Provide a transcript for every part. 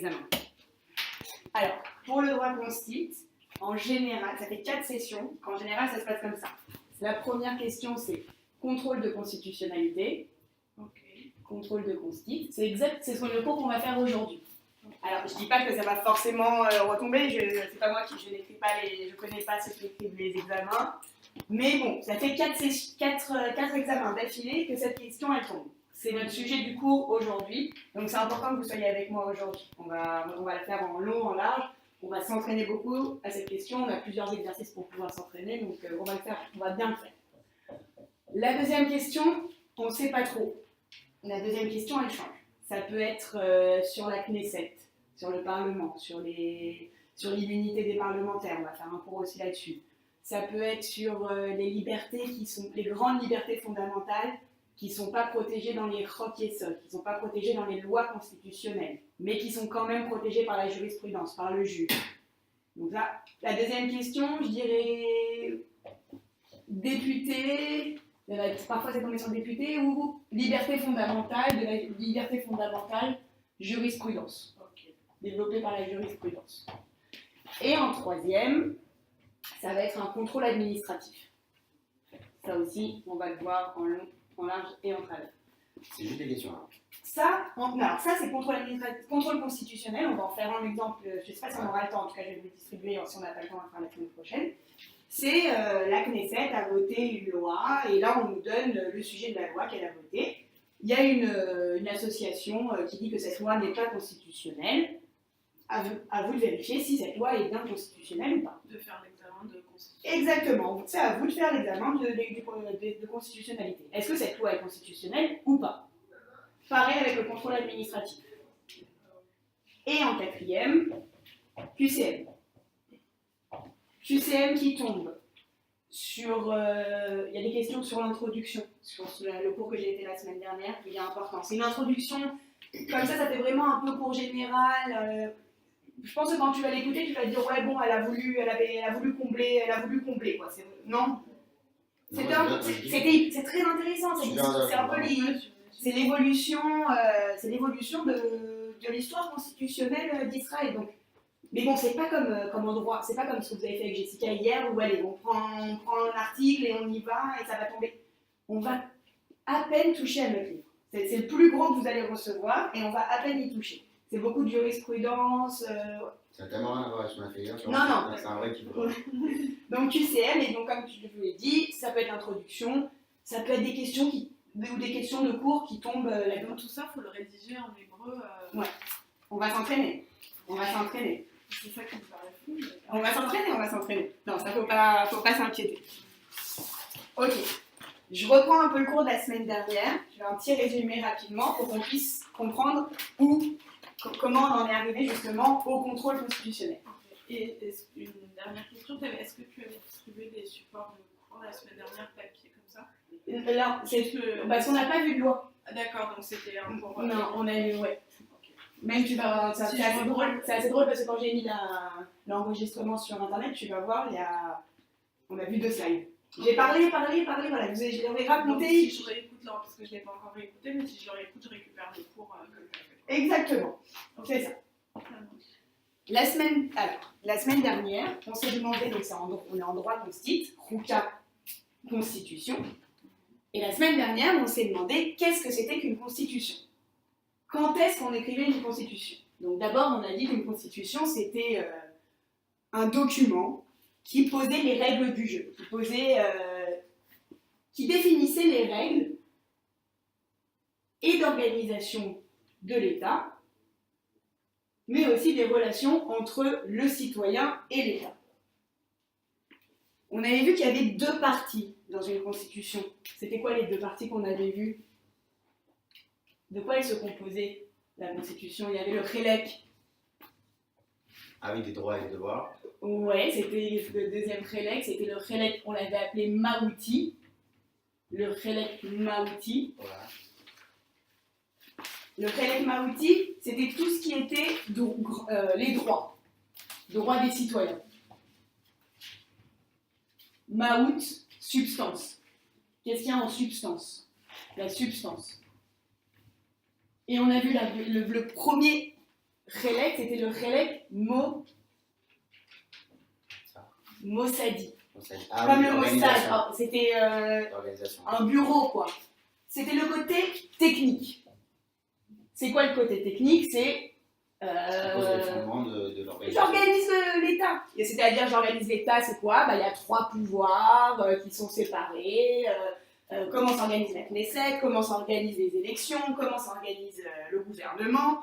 examens. Alors, pour le droit constit, en général, ça fait 4 sessions, en général, ça se passe comme ça. La première question, c'est contrôle de constitutionnalité. Contrôle de constit. C'est le cours qu'on va faire aujourd'hui. Alors, je ne dis pas que ça va forcément retomber, c'est pas moi qui je n'écris pas je connais pas ceux qui écrivent les examens. Mais bon, ça fait 4 examens d'affilée que cette question elle tombe. C'est notre sujet du cours aujourd'hui, donc c'est important que vous soyez avec moi aujourd'hui. On va la faire en long, en large. On va s'entraîner beaucoup à cette question. On a plusieurs exercices pour pouvoir s'entraîner, donc on va le faire, on va bien le faire. La deuxième question, on ne sait pas trop. La deuxième question, elle change. Ça peut être sur la Knesset, sur le Parlement, sur l'immunité des parlementaires. On va faire un cours aussi là-dessus. Ça peut être sur les libertés les grandes libertés fondamentales qui ne sont pas protégées dans les Chok-Yesod, qui ne sont pas protégées dans les lois constitutionnelles, mais qui sont quand même protégées par la jurisprudence, par le juge. Donc là, la deuxième question, je dirais député, parfois c'est tombé sur député, ou liberté fondamentale, de la liberté fondamentale, jurisprudence, développée par la jurisprudence. Et en troisième, ça va être un contrôle administratif. Ça aussi, on va le voir en long, en large et en travers. C'est juste des questions. Hein. Alors ça c'est contrôle constitutionnel. On va en faire un exemple. Je ne sais pas si on aura le temps. En tout cas, je vais vous le distribuer. Si on n'a pas le temps, on va faire la semaine prochaine. C'est la Knesset a voté une loi et là on nous donne le sujet de la loi qu'elle a votée. Il y a une association qui dit que cette loi n'est pas constitutionnelle. À vous de vérifier si cette loi est bien constitutionnelle ou pas. De faire l'examen de constitutionnalité. Exactement, c'est à vous de faire l'examen de constitutionnalité. Est-ce que cette loi est constitutionnelle ou pas? Pareil avec le contrôle administratif. Et en quatrième, QCM. QCM qui tombe sur... il y a des questions sur l'introduction, sur le cours que j'ai été la semaine dernière, qui est important. C'est une introduction, comme ça fait vraiment un peu cours général. Je pense que quand tu vas l'écouter, tu vas te dire ouais bon, elle a voulu combler quoi. Non. C'est très intéressant. C'est un peu c'est l'évolution de l'histoire constitutionnelle d'Israël. Donc, mais bon, c'est pas comme en droit, c'est pas comme ce que vous avez fait avec Jessica hier où allez, on prend un article et on y va et ça va tomber. On va à peine toucher à notre livre. C'est le plus gros que vous allez recevoir et on va à peine y toucher. C'est beaucoup de jurisprudence. Ça n'a tellement rien à voir avec ce qu'on a fait hier. Non. C'est un vrai qui Donc QCM, et donc comme je vous l'ai dit, ça peut être l'introduction, ça peut être des questions ou des questions de cours qui tombent là-dedans. Tout ça, il faut le rédiger en hébreu. Ouais, on va s'entraîner. C'est ça qui me paraît fou. Mais... On va s'entraîner. Non, ça faut pas s'inquiéter. Ok, je reprends un peu le cours de la semaine dernière. Je vais un petit résumé rapidement pour qu'on puisse comprendre comment on en est arrivé justement au contrôle constitutionnel. Et une dernière question, est-ce que tu avais distribué des supports de cours la semaine dernière, papier comme ça? Alors, parce qu'on n'a pas vu de loi. Ah, d'accord, donc c'était un cours... Non, on a eu, ouais. Même tu vas, c'est assez drôle parce que quand j'ai mis l'enregistrement sur internet, tu vas voir, on a vu 2 slides. J'ai parlé, voilà, je l'aurais raconté. Si je réécoute là, parce que je ne l'ai pas encore réécouté, mais si je le réécoute, je récupère les cours comme tu as fait. Exactement, c'est ça. La semaine dernière, on s'est demandé, donc on est en droit constit, Ruka, constitution. Et la semaine dernière, on s'est demandé qu'est-ce que c'était qu'une constitution. Quand est-ce qu'on écrivait une constitution? Donc d'abord, on a dit qu'une constitution, c'était un document qui posait les règles du jeu, qui définissait les règles et d'organisation de l'État, mais aussi des relations entre le citoyen et l'État. On avait vu qu'il y avait 2 parties dans une constitution. C'était quoi les 2 parties qu'on avait vues? De quoi elle se composait, la constitution? Il y avait le Khélek. Ah oui, des droits et des devoirs. Ouais, c'était le deuxième Khélek, c'était le Khélek, on l'avait appelé Maouti. Le Khélek Maouti. Voilà. Le Khélek Maouti, c'était tout ce qui était les droits des citoyens. Maout, substance. Qu'est-ce qu'il y a en substance? La substance. Et on a vu le premier Khelek, c'était le Khelek Mossadi. Ah Comme oui, le Mossad. l'organisation. Oh, c'était L'organisation. un bureau, quoi. C'était le côté technique. C'est quoi le côté technique? C'est Ça pose les fondements de l'organisation. j'organise l'État. C'est-à-dire, j'organise l'État, c'est quoi? Il y a 3 pouvoirs qui sont séparés. Comment s'organise la Knesset, comment s'organisent les élections, comment s'organise le gouvernement.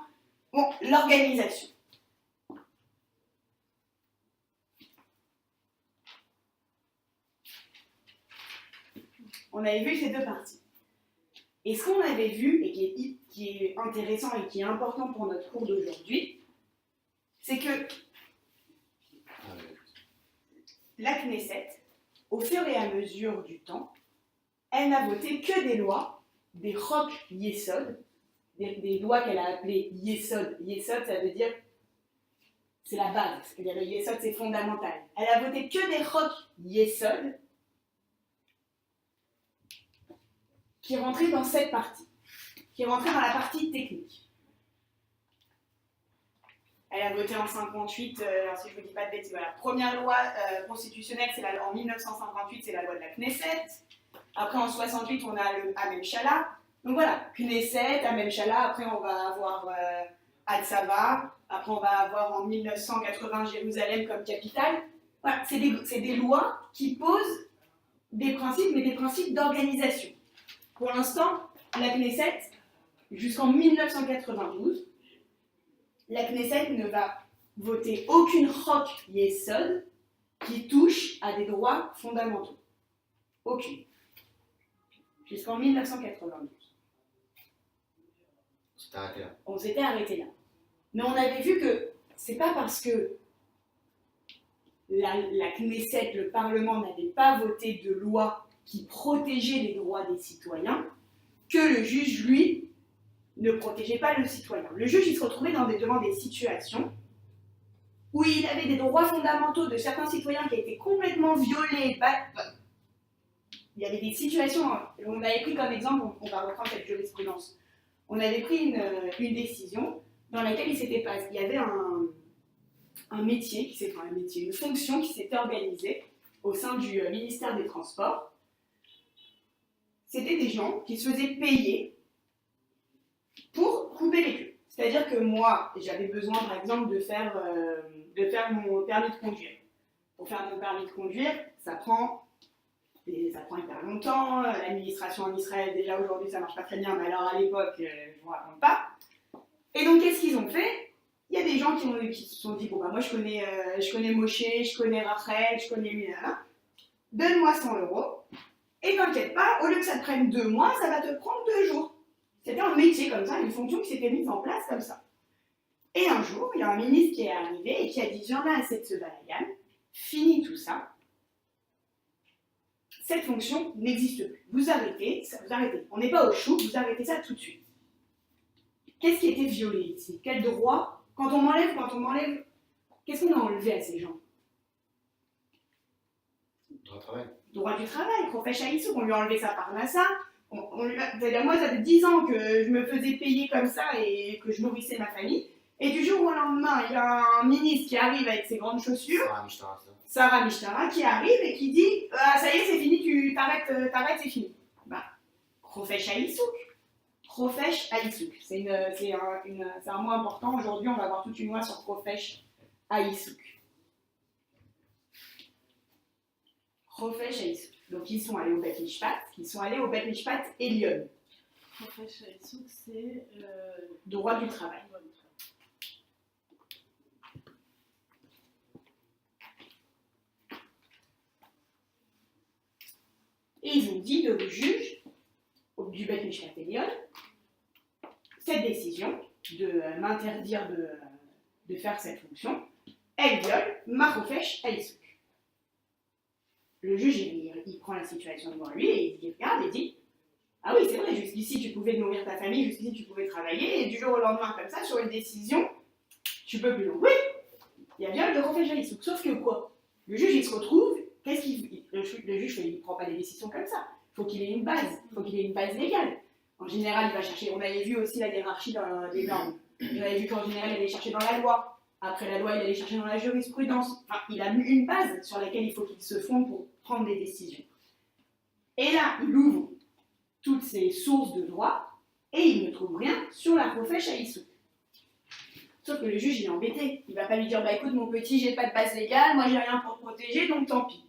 Bon, l'organisation. On avait vu ces 2 parties. Et ce qu'on avait vu, et qui est intéressant et qui est important pour notre cours d'aujourd'hui, c'est que Ah oui. la Knesset, au fur et à mesure du temps, elle n'a voté que des lois, des Chok Yesod, des lois qu'elle a appelées Yesod. Yesod, ça veut dire, c'est la base, c'est-à-dire le Yesod, c'est fondamental. Elle a voté que des Chok Yesod qui rentraient dans cette partie, qui rentraient dans la partie technique. Elle a voté en 58, si je ne vous dis pas de bêtises, voilà. Première loi constitutionnelle, en 1958, c'est la loi de la Knesset. Après, en 68, on a le Hamem Shala. Donc voilà, Knesset, Hamem Shala. Après, on va avoir Hatzava. Après, on va avoir en 1980 Jérusalem comme capitale. Voilà, c'est des lois qui posent des principes, mais des principes d'organisation. Pour l'instant, la Knesset, jusqu'en 1992, la Knesset ne va voter aucune Chok Yesod qui touche à des droits fondamentaux. Aucune. Jusqu'en 1992. C'est arrêté là. On s'était arrêté là. Mais on avait vu que c'est pas parce que la Knesset, le Parlement, n'avait pas voté de loi qui protégeait les droits des citoyens que le juge, lui, ne protégeait pas le citoyen. Le juge, il se retrouvait devant des situations où il avait des droits fondamentaux de certains citoyens qui étaient complètement violés. Il y avait des situations, on avait pris comme exemple, on va reprendre cette jurisprudence, on avait pris une décision dans laquelle il y avait un métier, une fonction qui s'était organisée au sein du ministère des Transports. C'était des gens qui se faisaient payer pour couper les queues. C'est-à-dire que moi, j'avais besoin, par exemple, de faire mon permis de conduire. Pour faire mon permis de conduire, ça prend hyper longtemps. L'administration en Israël, déjà aujourd'hui, ça marche pas très bien, mais alors à l'époque, je vous raconte pas. Et donc, qu'est-ce qu'ils ont fait? Il y a des gens qui se sont dit, bon, bah, moi, je connais Moshe, je connais Rachel, je connais Mina. Donne-moi 100 €. Et t'inquiète pas, au lieu que ça te prenne 2 mois, ça va te prendre 2 jours. C'était un métier comme ça, une fonction qui s'était mise en place comme ça. Et un jour, il y a un ministre qui est arrivé et qui a dit, j'en ai assez de ce balagan, fini tout ça. Cette fonction n'existe plus. Vous arrêtez, ça vous arrêtez. On n'est pas au chou, vous arrêtez ça tout de suite. Qu'est-ce qui était violé ici? Quel droit? Quand on m'enlève, qu'est-ce qu'on a enlevé à ces gens? Droit de travail. Droit du travail, Profèche Haïssouk, on lui a enlevé sa parnassa. C'est-à-dire, moi, ça fait 10 ans que je me faisais payer comme ça et que je nourrissais ma famille. Et du jour au lendemain, il y a un ministre qui arrive avec ses grandes chaussures, Sarah Mishtara, qui arrive et qui dit ah, ça y est, c'est fini, tu t'arrêtes, c'est fini. Bah, Profèche Haïssouk. Profèche Haïssouk. C'est un mot important. Aujourd'hui, on va avoir toute une loi sur Profèche Haïssouk. Profèche Haïssouk. Donc, ils sont allés au Bet Mishpat, Elyon. Profèche Haïssouk, c'est droit du travail. Et ils ont dit au juge du Bet Mishpat Elyon, cette décision de m'interdire de faire cette fonction, elle viole ma Profèche Haïssouk. Le juge, il prend la situation devant lui et il regarde et dit ah oui, c'est vrai, jusqu'ici tu pouvais nourrir ta famille, jusqu'ici tu pouvais travailler, et du jour au lendemain, comme ça, sur une décision, tu peux plus. Oui, il y a bien le Profèche Haïssouk. Sauf que quoi? Le juge, il se retrouve, le juge, il ne prend pas des décisions comme ça. Il faut qu'il ait une base, légale. En général, il va chercher, on avait vu aussi la hiérarchie dans les normes. Vous avez vu qu'en général, il allait chercher dans la loi. Après la loi, il allait chercher dans la jurisprudence. Enfin, il a mis une base sur laquelle il faut qu'il se fonde pour prendre des décisions. Et là, il ouvre toutes ces sources de droit et il ne trouve rien sur la Rofesh Haïssouk. Sauf que le juge, il est embêté. Il ne va pas lui dire, bah écoute mon petit, j'ai pas de base légale, moi j'ai rien pour te protéger, donc tant pis.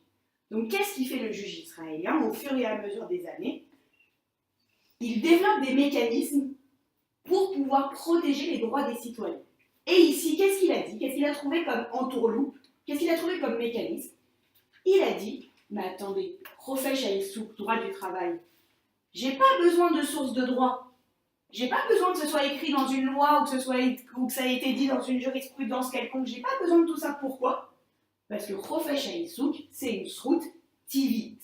Donc qu'est-ce qu'il fait le juge israélien au fur et à mesure des années? Il développe des mécanismes pour pouvoir protéger les droits des citoyens. Et ici, qu'est-ce qu'il a dit? Qu'est-ce qu'il a trouvé comme entourloupe? Qu'est-ce qu'il a trouvé comme mécanisme? Il a dit, mais attendez, Rofesh Haïssouk, droit du travail, j'ai pas besoin de source de droit. J'ai pas besoin que ce soit écrit dans une loi ou que ça ait été dit dans une jurisprudence quelconque. J'ai pas besoin de tout ça. Pourquoi? Parce que Rofesh Haïssouk, c'est une srout tivit.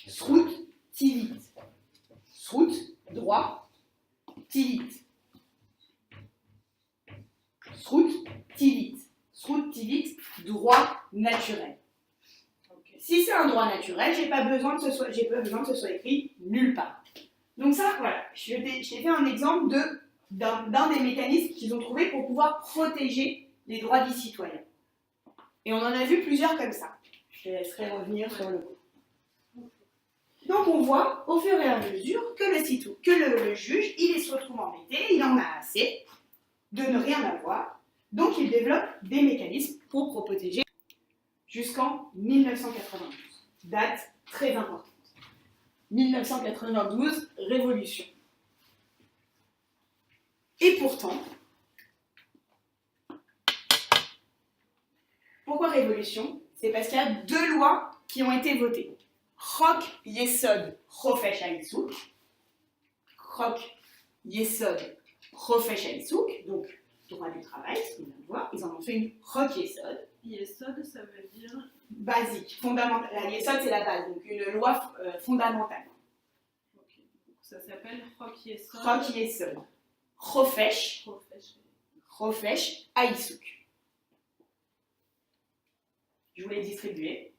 Srout tivit. Srout, droit, tivit. Srout tivit. Srout tivit, droit naturel. Si c'est un droit naturel, j'ai pas besoin que ce soit écrit nulle part. Donc ça, voilà, je t'ai fait un exemple d'un des mécanismes qu'ils ont trouvé pour pouvoir protéger les droits des citoyens. Et on en a vu plusieurs comme ça. Je te laisserai revenir sur le coup. Donc on voit au fur et à mesure que le juge, il se retrouve embêté, il en a assez de ne rien avoir. Donc il développe des mécanismes pour protéger jusqu'en 1992. Date très importante. 1992, révolution. Et pourtant, pourquoi révolution? C'est parce qu'il y a deux lois qui ont été votées. Chok Yesod Rofesh Haïssouk. Chok Yesod Rofesh Haïssouk, donc droit du travail, ce qu'on vient de voir. Ils en ont fait une Chok Yesod. Yesod, ça veut dire basique, fondamentale. La Yesod, c'est la base, donc une loi fondamentale. okay. Ça s'appelle Chok Yesod. Chok Yesod. Rofesh Haïssouk. Je vous l'ai distribué.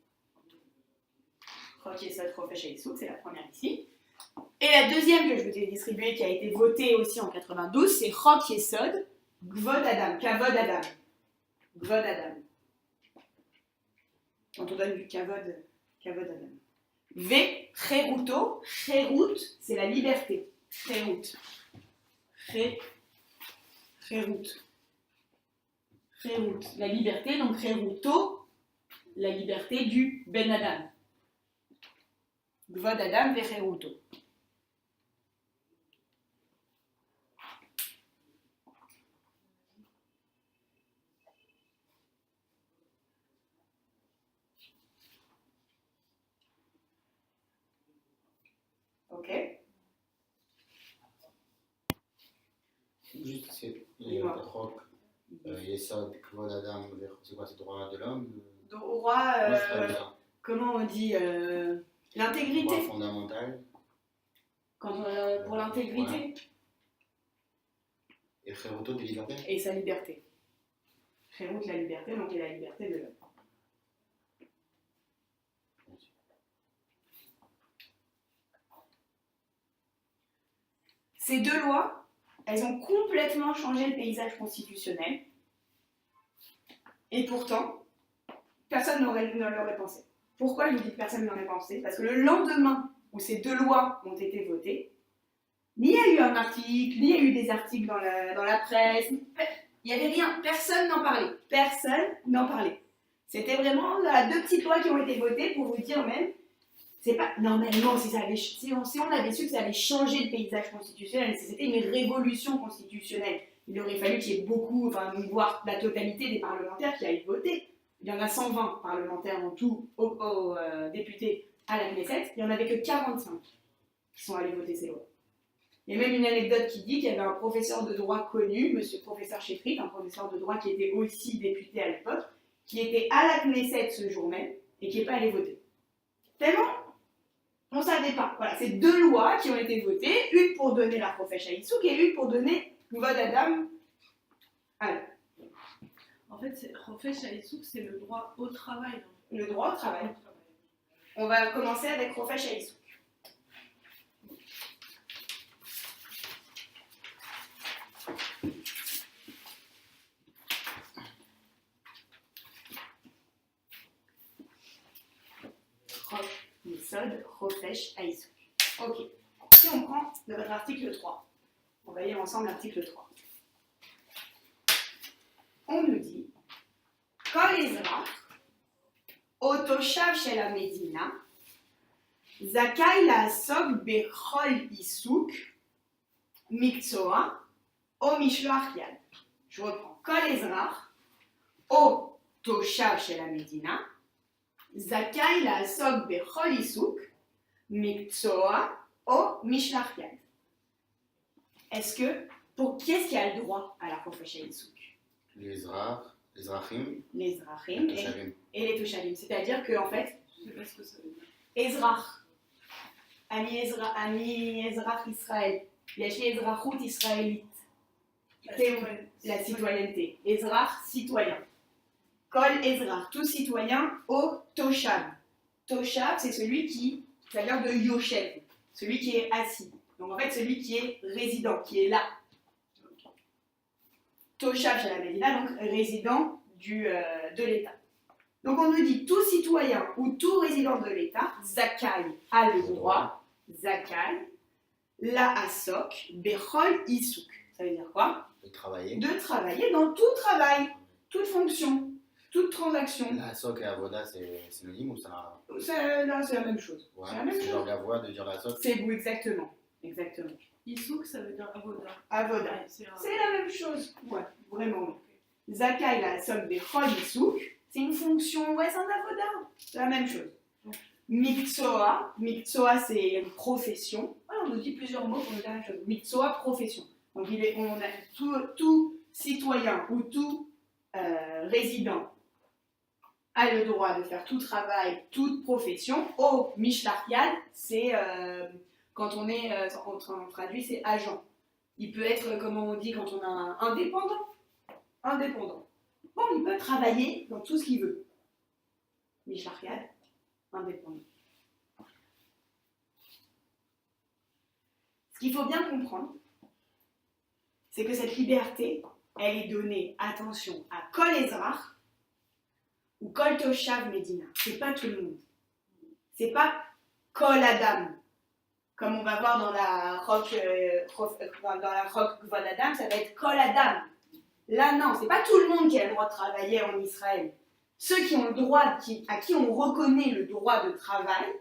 Chok Yesod Rofesh Haïssouk, c'est la première ici. Et la deuxième que je vous ai distribuée, qui a été votée aussi en 92, c'est Chok Yesod Gvod Adam. Kavod Adam. Gvod Adam. Quand on donne du kavod Adam. V, cheruto. Cherut, c'est la liberté. Cherut. Cherut. La liberté, donc cheruto, la liberté du ben Adam. Gvod Adam ve cheruto. Ok. Juste, c'est Rock, Yesod, Kvod Adam, c'est quoi, c'est droit de l'homme? Droit, comment on dit l'intégrité. Droit fondamental. Pour l'intégrité. Ouais. Et Cheruto des libertés. Et sa liberté. Cherut, la liberté, donc et la liberté de l'homme. Ces deux lois, elles ont complètement changé le paysage constitutionnel. Et pourtant, personne ne l'aurait pensé. Pourquoi je vous dis que personne n'aurait pensé? Parce que le lendemain où ces deux lois ont été votées, ni il y a eu un article, ni il y a eu des articles dans la presse, il n'y avait rien, personne n'en parlait. Personne n'en parlait. C'était vraiment deux petites lois qui ont été votées pour vous dire même, c'est pas normalement si on avait su que ça allait changer le paysage constitutionnel, si c'était une révolution constitutionnelle, il aurait fallu qu'il y ait beaucoup, voire la totalité des parlementaires qui aillent voter. Il y en a 120 parlementaires en tout, députés à la Knesset, il n'y en avait que 45 qui sont allés voter ces lois. Il y a même une anecdote qui dit qu'il y avait un professeur de droit connu, monsieur professeur Chétrit, un professeur de droit qui était aussi député à l'époque, qui était à la Knesset ce jour même et qui n'est pas allé voter. Tellement on ne savait pas. Voilà, c'est deux lois qui ont été votées, une pour donner la Rofesh Haïssouk et une pour donner Kvod Adam à l'homme. En fait, Rofesh Haïssouk, c'est le droit au travail. Non? Le droit au travail. On va commencer avec Rofesh Haïssouk. Yesod Chofesh Haïsouk. Ok. Si on prend de votre article 3, on va lire ensemble l'article 3. On nous dit Kol Ezra, Otoshav Shel HaMedina, Zakai La'asok Bechol Isouk, Miksoa, O Mishloach Yad. Je reprends. Kol Ezra, Otoshav Shel HaMedina, Zakai La'asok Bechol Isouk, Miksoa, O Mishloach Yad. Est-ce que, pour qui est-ce qui a le droit à la Chofesh Haïsouk? Les Ezrachim, Les Ezrachim les Toshavim. et les Toshavim. C'est-à-dire que, en fait, Je sais pas ce que ça veut dire. Ezrach, Ami Ezrach Israël, Yesh Ezrachut Israélite, la citoyenneté. Ezrach, citoyen. Kol Ezrach, tout citoyen, au Toshav. Toshav, c'est celui qui, ça vient de Yoshev, celui qui est assis. Donc en fait, celui qui est résident, qui est là. Toshav Shel HaMedina, donc résident de l'État. Donc on nous dit tout citoyen ou tout résident de l'État, Zakai a le droit, Zakai, la Asok, Bechol Isouk. Ça veut dire quoi? De travailler. De travailler dans tout travail, toute fonction, toute transaction. La Sok et Avoda, c'est synonyme ou ça? Là, c'est la même chose. Ouais, C'est la même c'est chose. genre la voix de dire la Sok. C'est vous, exactement. Exactement. Isouk, ça veut dire avoda. Avoda. Ouais, c'est C'est la même chose. Ouais, vraiment. Zakai, la Asok, Bechol Isouk. C'est une fonction, ouais, c'est un avoda. C'est la même chose. Miksoa, c'est une profession. Ouais, on nous dit plusieurs mots pour nous dire la même chose. Miksoa, profession. Donc on a tout citoyen ou tout résident a le droit de faire tout travail, toute profession. Au Mishloach Yad, c'est quand on est, on traduit, c'est agent. Il peut être, comment on dit, quand on a un indépendant. Indépendant. Bon, il peut travailler dans tout ce qu'il veut. Mishloach Yad, indépendant. Ce qu'il faut bien comprendre, c'est que cette liberté, elle est donnée, attention, à Kol Ezrach ou Kol Toshav Medina. C'est pas tout le monde. C'est pas Kol Adam. Comme on va voir dans la Rock Kvod Adam, ça va être Kol Adam. Là, non, c'est pas tout le monde qui a le droit de travailler en Israël. Ceux qui ont le droit, à qui on reconnaît le droit de travail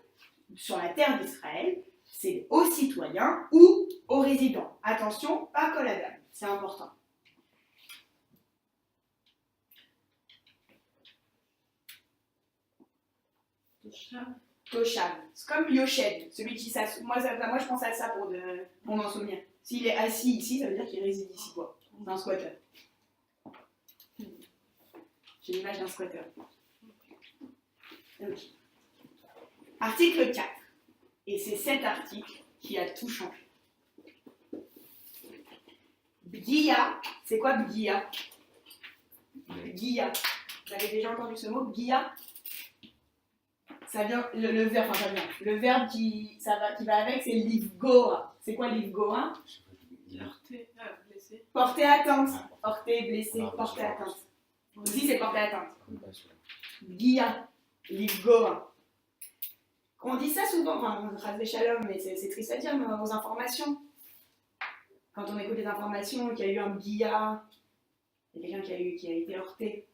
sur la terre d'Israël, c'est aux citoyens ou aux résidents. Attention, pas Kol Adam, c'est important. Toshav, c'est comme Yoshed, celui qui s'assoit. Moi, je pense à ça pour m'en souvenir. S'il est assis ici, ça veut dire qu'il réside ici, quoi. C'est un squatter. J'ai l'image d'un squatter. Ok. Article 4. Et c'est cet article qui a tout changé. Bgia, c'est quoi Bgia? Bgia. Vous avez déjà entendu ce mot, Bgia? Ça vient, le verbe, enfin ça vient. Le verbe qui va avec, c'est livgoa. C'est quoi livgoa? Heurté, blessé. Porter atteinte. Porter, blessé, porter atteinte. Aussi, c'est porter atteinte. Bgia, livgoa. On dit ça souvent, enfin, Chas Shalom, mais c'est triste à dire, mais aux informations. Quand on écoute les informations, qu'il y a eu un bgia, il y a quelqu'un qui a été heurté.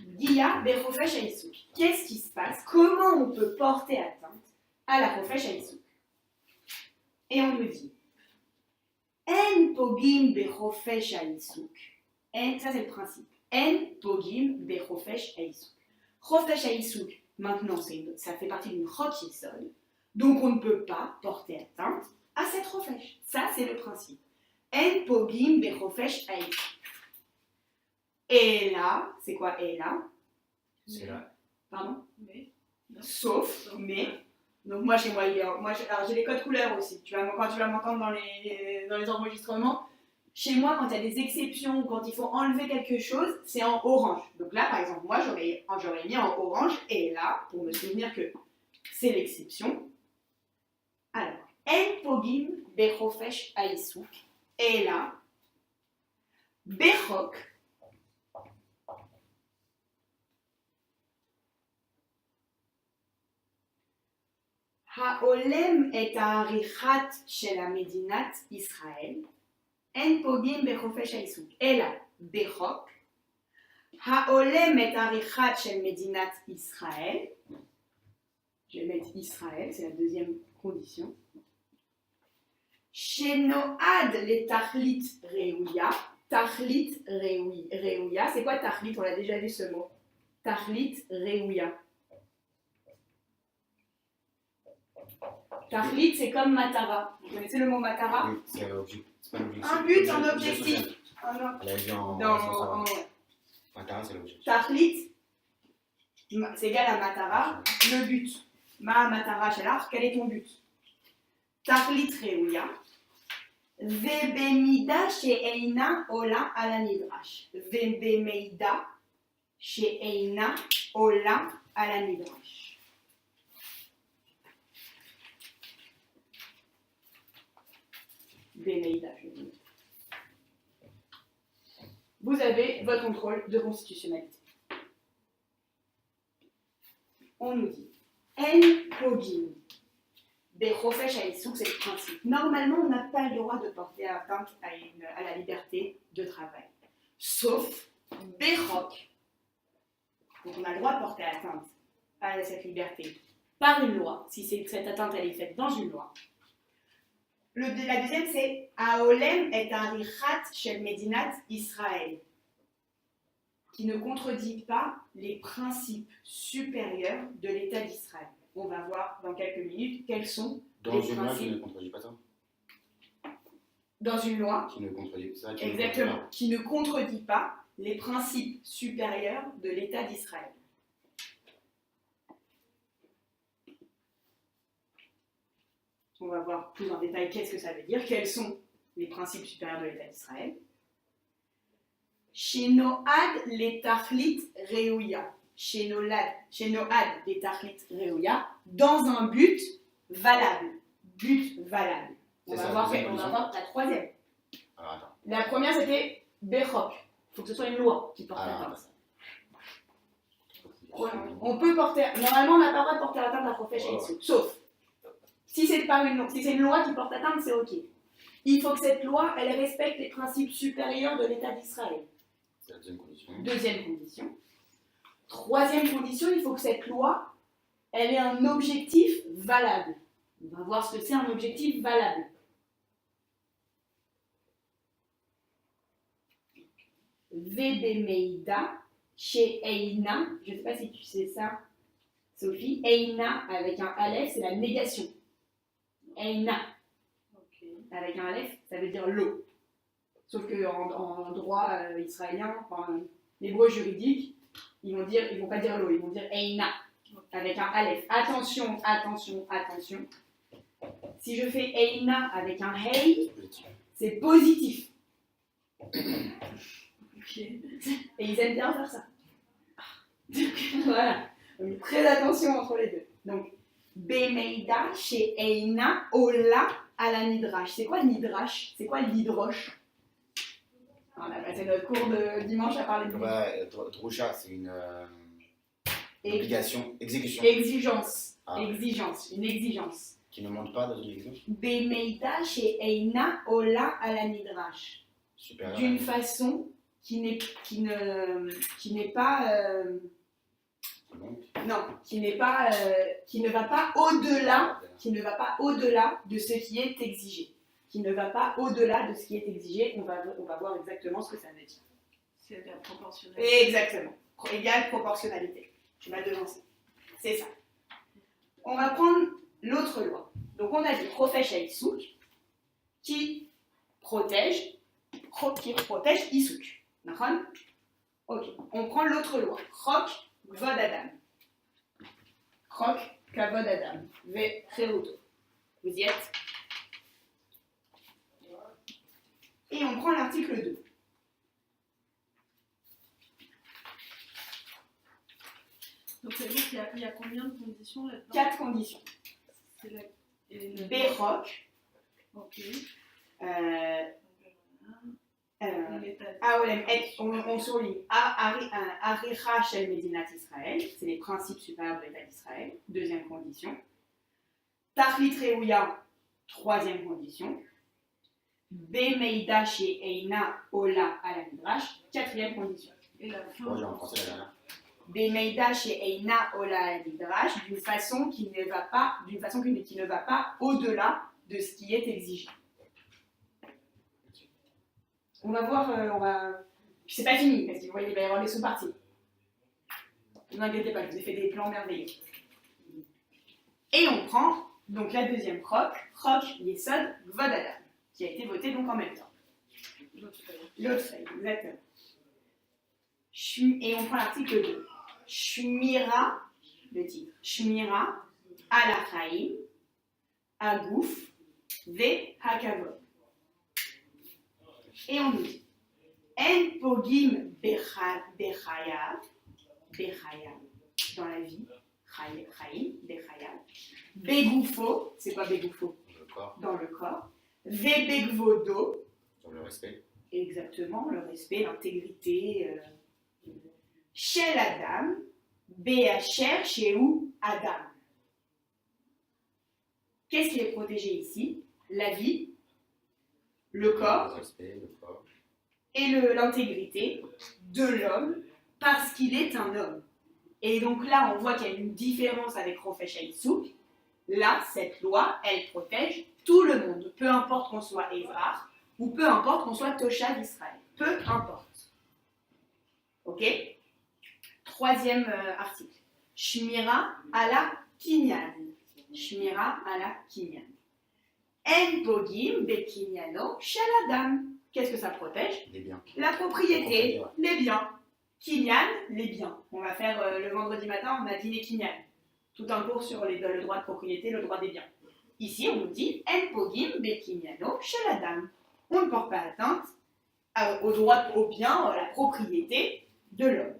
Bgia, Bechofesh Haïsouk. Qu'est-ce qui se passe? Comment on peut porter atteinte à la Chofesh Haïsouk? Et on nous dit En pogim Bechofesh Haïsouk. Ça c'est le principe. En pogim Bechofesh Haïsouk. Chofesh Haïsouk, maintenant ça fait partie d'une Chok Yesod, donc on ne peut pas porter atteinte à cette Chofesh. Ça c'est le principe. En pogim Bechofesh Haïsouk. Et là, c'est quoi et là? C'est là. Pardon? Mais. Sauf, mais. Donc moi chez moi, alors j'ai les codes couleurs aussi. Quand tu vas m'entendre dans les enregistrements, chez moi quand il y a des exceptions ou quand il faut enlever quelque chose, c'est en orange. Donc là par exemple, moi j'aurais mis en orange et là, pour me souvenir que c'est l'exception. Alors, En pogim bechofesh haïsouk. Et là, bechok. העולם את העריכת של המדינת ישראל, אין פוגעים בחופש העיסוק, אלא בחוק, העולם את העריכת של מדינת ישראל, je vais mettre Israël, c'est la deuxième condition, שנועד לתכלית ראויה, תכלית ראויה, c'est quoi תכלית? On a déjà vu ce mot, תכלית ראויה. Tahlit, c'est comme matara. Vous connaissez le mot matara? Oui, c'est pas l'objectif. Un but, un objectif. Elle a dit en Dans, sens avant. en, Matara, c'est l'objectif. Tahlit, c'est égal à matara, le but. Ma matara shelar, quel est ton but? Tahlit reuya. Vebemida she'eina ola ala nidrash. Vebemida she'eina ola ala nidrash. Vous avez votre contrôle de constitutionnalité. On nous dit En pogim bechofesh haïsouk, c'est le principe. Normalement, on n'a pas le droit de porter atteinte à la liberté de travail. Sauf bechok. Donc on a le droit de porter atteinte à cette liberté par une loi, si cette atteinte elle est faite dans une loi. La deuxième, c'est Haolem et Arichat shel Medinat Israël, qui ne contredit pas les principes supérieurs de l'État d'Israël. On va voir dans quelques minutes quels sont Dans les une loi qui principes. ne contredit pas ça. Dans une loi, Qui ne contredit ça. exactement, qui ne contredit pas les principes supérieurs de l'État d'Israël. On va voir plus en détail qu'est-ce que ça veut dire, quels sont les principes supérieurs de l'État d'Israël. Shenoad letachlit reuya. Shenoad letachlit reuya, dans un but valable. But valable. On va voir la troisième. Alors attends. La première, c'était Bechok. Il faut que ce soit une loi qui porte atteinte. On peut porter. Normalement, on n'a pas le droit de porter atteinte à la profession haïsouk. Sauf. Si c'est une loi qui porte atteinte, c'est ok. Il faut que cette loi, elle respecte les principes supérieurs de l'État d'Israël. C'est la deuxième condition. Deuxième condition. Troisième condition, il faut que cette loi, elle ait un objectif valable. On va voir ce que c'est un objectif valable. Vedemeida, chez Eina, je ne sais pas si tu sais ça, Sophie, Eina avec un aleph, c'est la négation. Eina, avec un aleph, ça veut dire l'eau. Sauf qu'en droit israélien, en hébreu juridique, ils vont pas dire l'eau, ils vont dire Eina, avec un aleph. Attention, attention, attention. Si je fais Eina avec un Hei, c'est positif. Et ils aiment bien faire ça. Voilà. Donc, très attention entre les deux. Donc, Bemeida chez Eina Ola à la Nidrash. C'est quoi Nidrash? C'est quoi l'hydroche? On a passé notre cours de dimanche à parler de Drusha, c'est une obligation, exécution. Exigence. Ah. Exigence. Une exigence. Qui ne monte pas dans une exécution. Bemeida chez Eina Ola à la Nidrash. Supérieur. D'une façon qui n'est pas qui ne va pas au-delà de ce qui est exigé. Qui ne va pas au-delà de ce qui est exigé. On va voir exactement ce que ça veut dire. C'est la proportionnalité. Exactement. Égale proportionnalité. Tu m'as devancé. C'est ça. On va prendre l'autre loi. Donc on a dit Profesh Haïsouk qui protège Isouk. D'accord? Ok. On prend l'autre loi. Chok Kvod Adam. Chok Kavod Adam. Ve Cheruto. Vous y êtes? Et on prend l'article 2. Donc ça veut dire qu'il y a combien de conditions là-dedans? 4 conditions. C'est la... Bechok. Ok. On souligne Aricha Shel Medinat Israël, c'est les principes supérieurs de l'État d'Israël. Deuxième condition. Tachlit Reouya, troisième condition. Bemeida chez Eina Ola à la Midrash, quatrième condition. Et la fin. Moi, j'ai en français la dernière. Bemeida chez Eina Ola à la Midrash, d'une façon qui ne va pas au-delà de ce qui est exigé. On va voir, c'est pas fini, parce que vous voyez, il va y avoir des sous-parties. Ne vous inquiétez pas, je vous ai fait des plans merveilleux. Et on prend donc la deuxième Chok Yesod Kvod Adam, qui a été votée donc en même temps. L'autre feuille, exactement. Et on prend l'article 2. Shmira, le titre. Shmira, ala Chaim, Agouf, Ve Hakavod. Et on nous dit En Pogim Bechayav, dans la vie, Chaim, Bechayav. Begoufo, c'est quoi Begoufo? Le corps, Dans le corps. Ve Begvodo, dans le respect. exactement, le respect, l'intégrité. Chez l'Adam, Be'acher, chez où Adam. Qu'est-ce qui est protégé ici? La vie, le corps Le respect, le corps. et l'intégrité de l'homme parce qu'il est un homme. Et donc là, on voit qu'il y a une différence avec Rofesh Haïtsouk. Là, cette loi, elle protège tout le monde, peu importe qu'on soit Évrard ou peu importe qu'on soit Tosha d'Israël. Peu importe. Ok? Troisième article. Shmira ala Kinyan. Shmira ala Kinyan. En pogim be Kinyano shel Adam. Qu'est-ce que ça protège? Les biens. La propriété, Ouais. les biens. Kinyan, les biens. On va faire le vendredi matin, on a dîner Kinyan. Tout un cours sur le droit de propriété, le droit des biens. Ici, on nous dit En pogim be Kinyano shel Adam. On ne porte pas atteinte au droit, au bien, à la propriété de l'homme.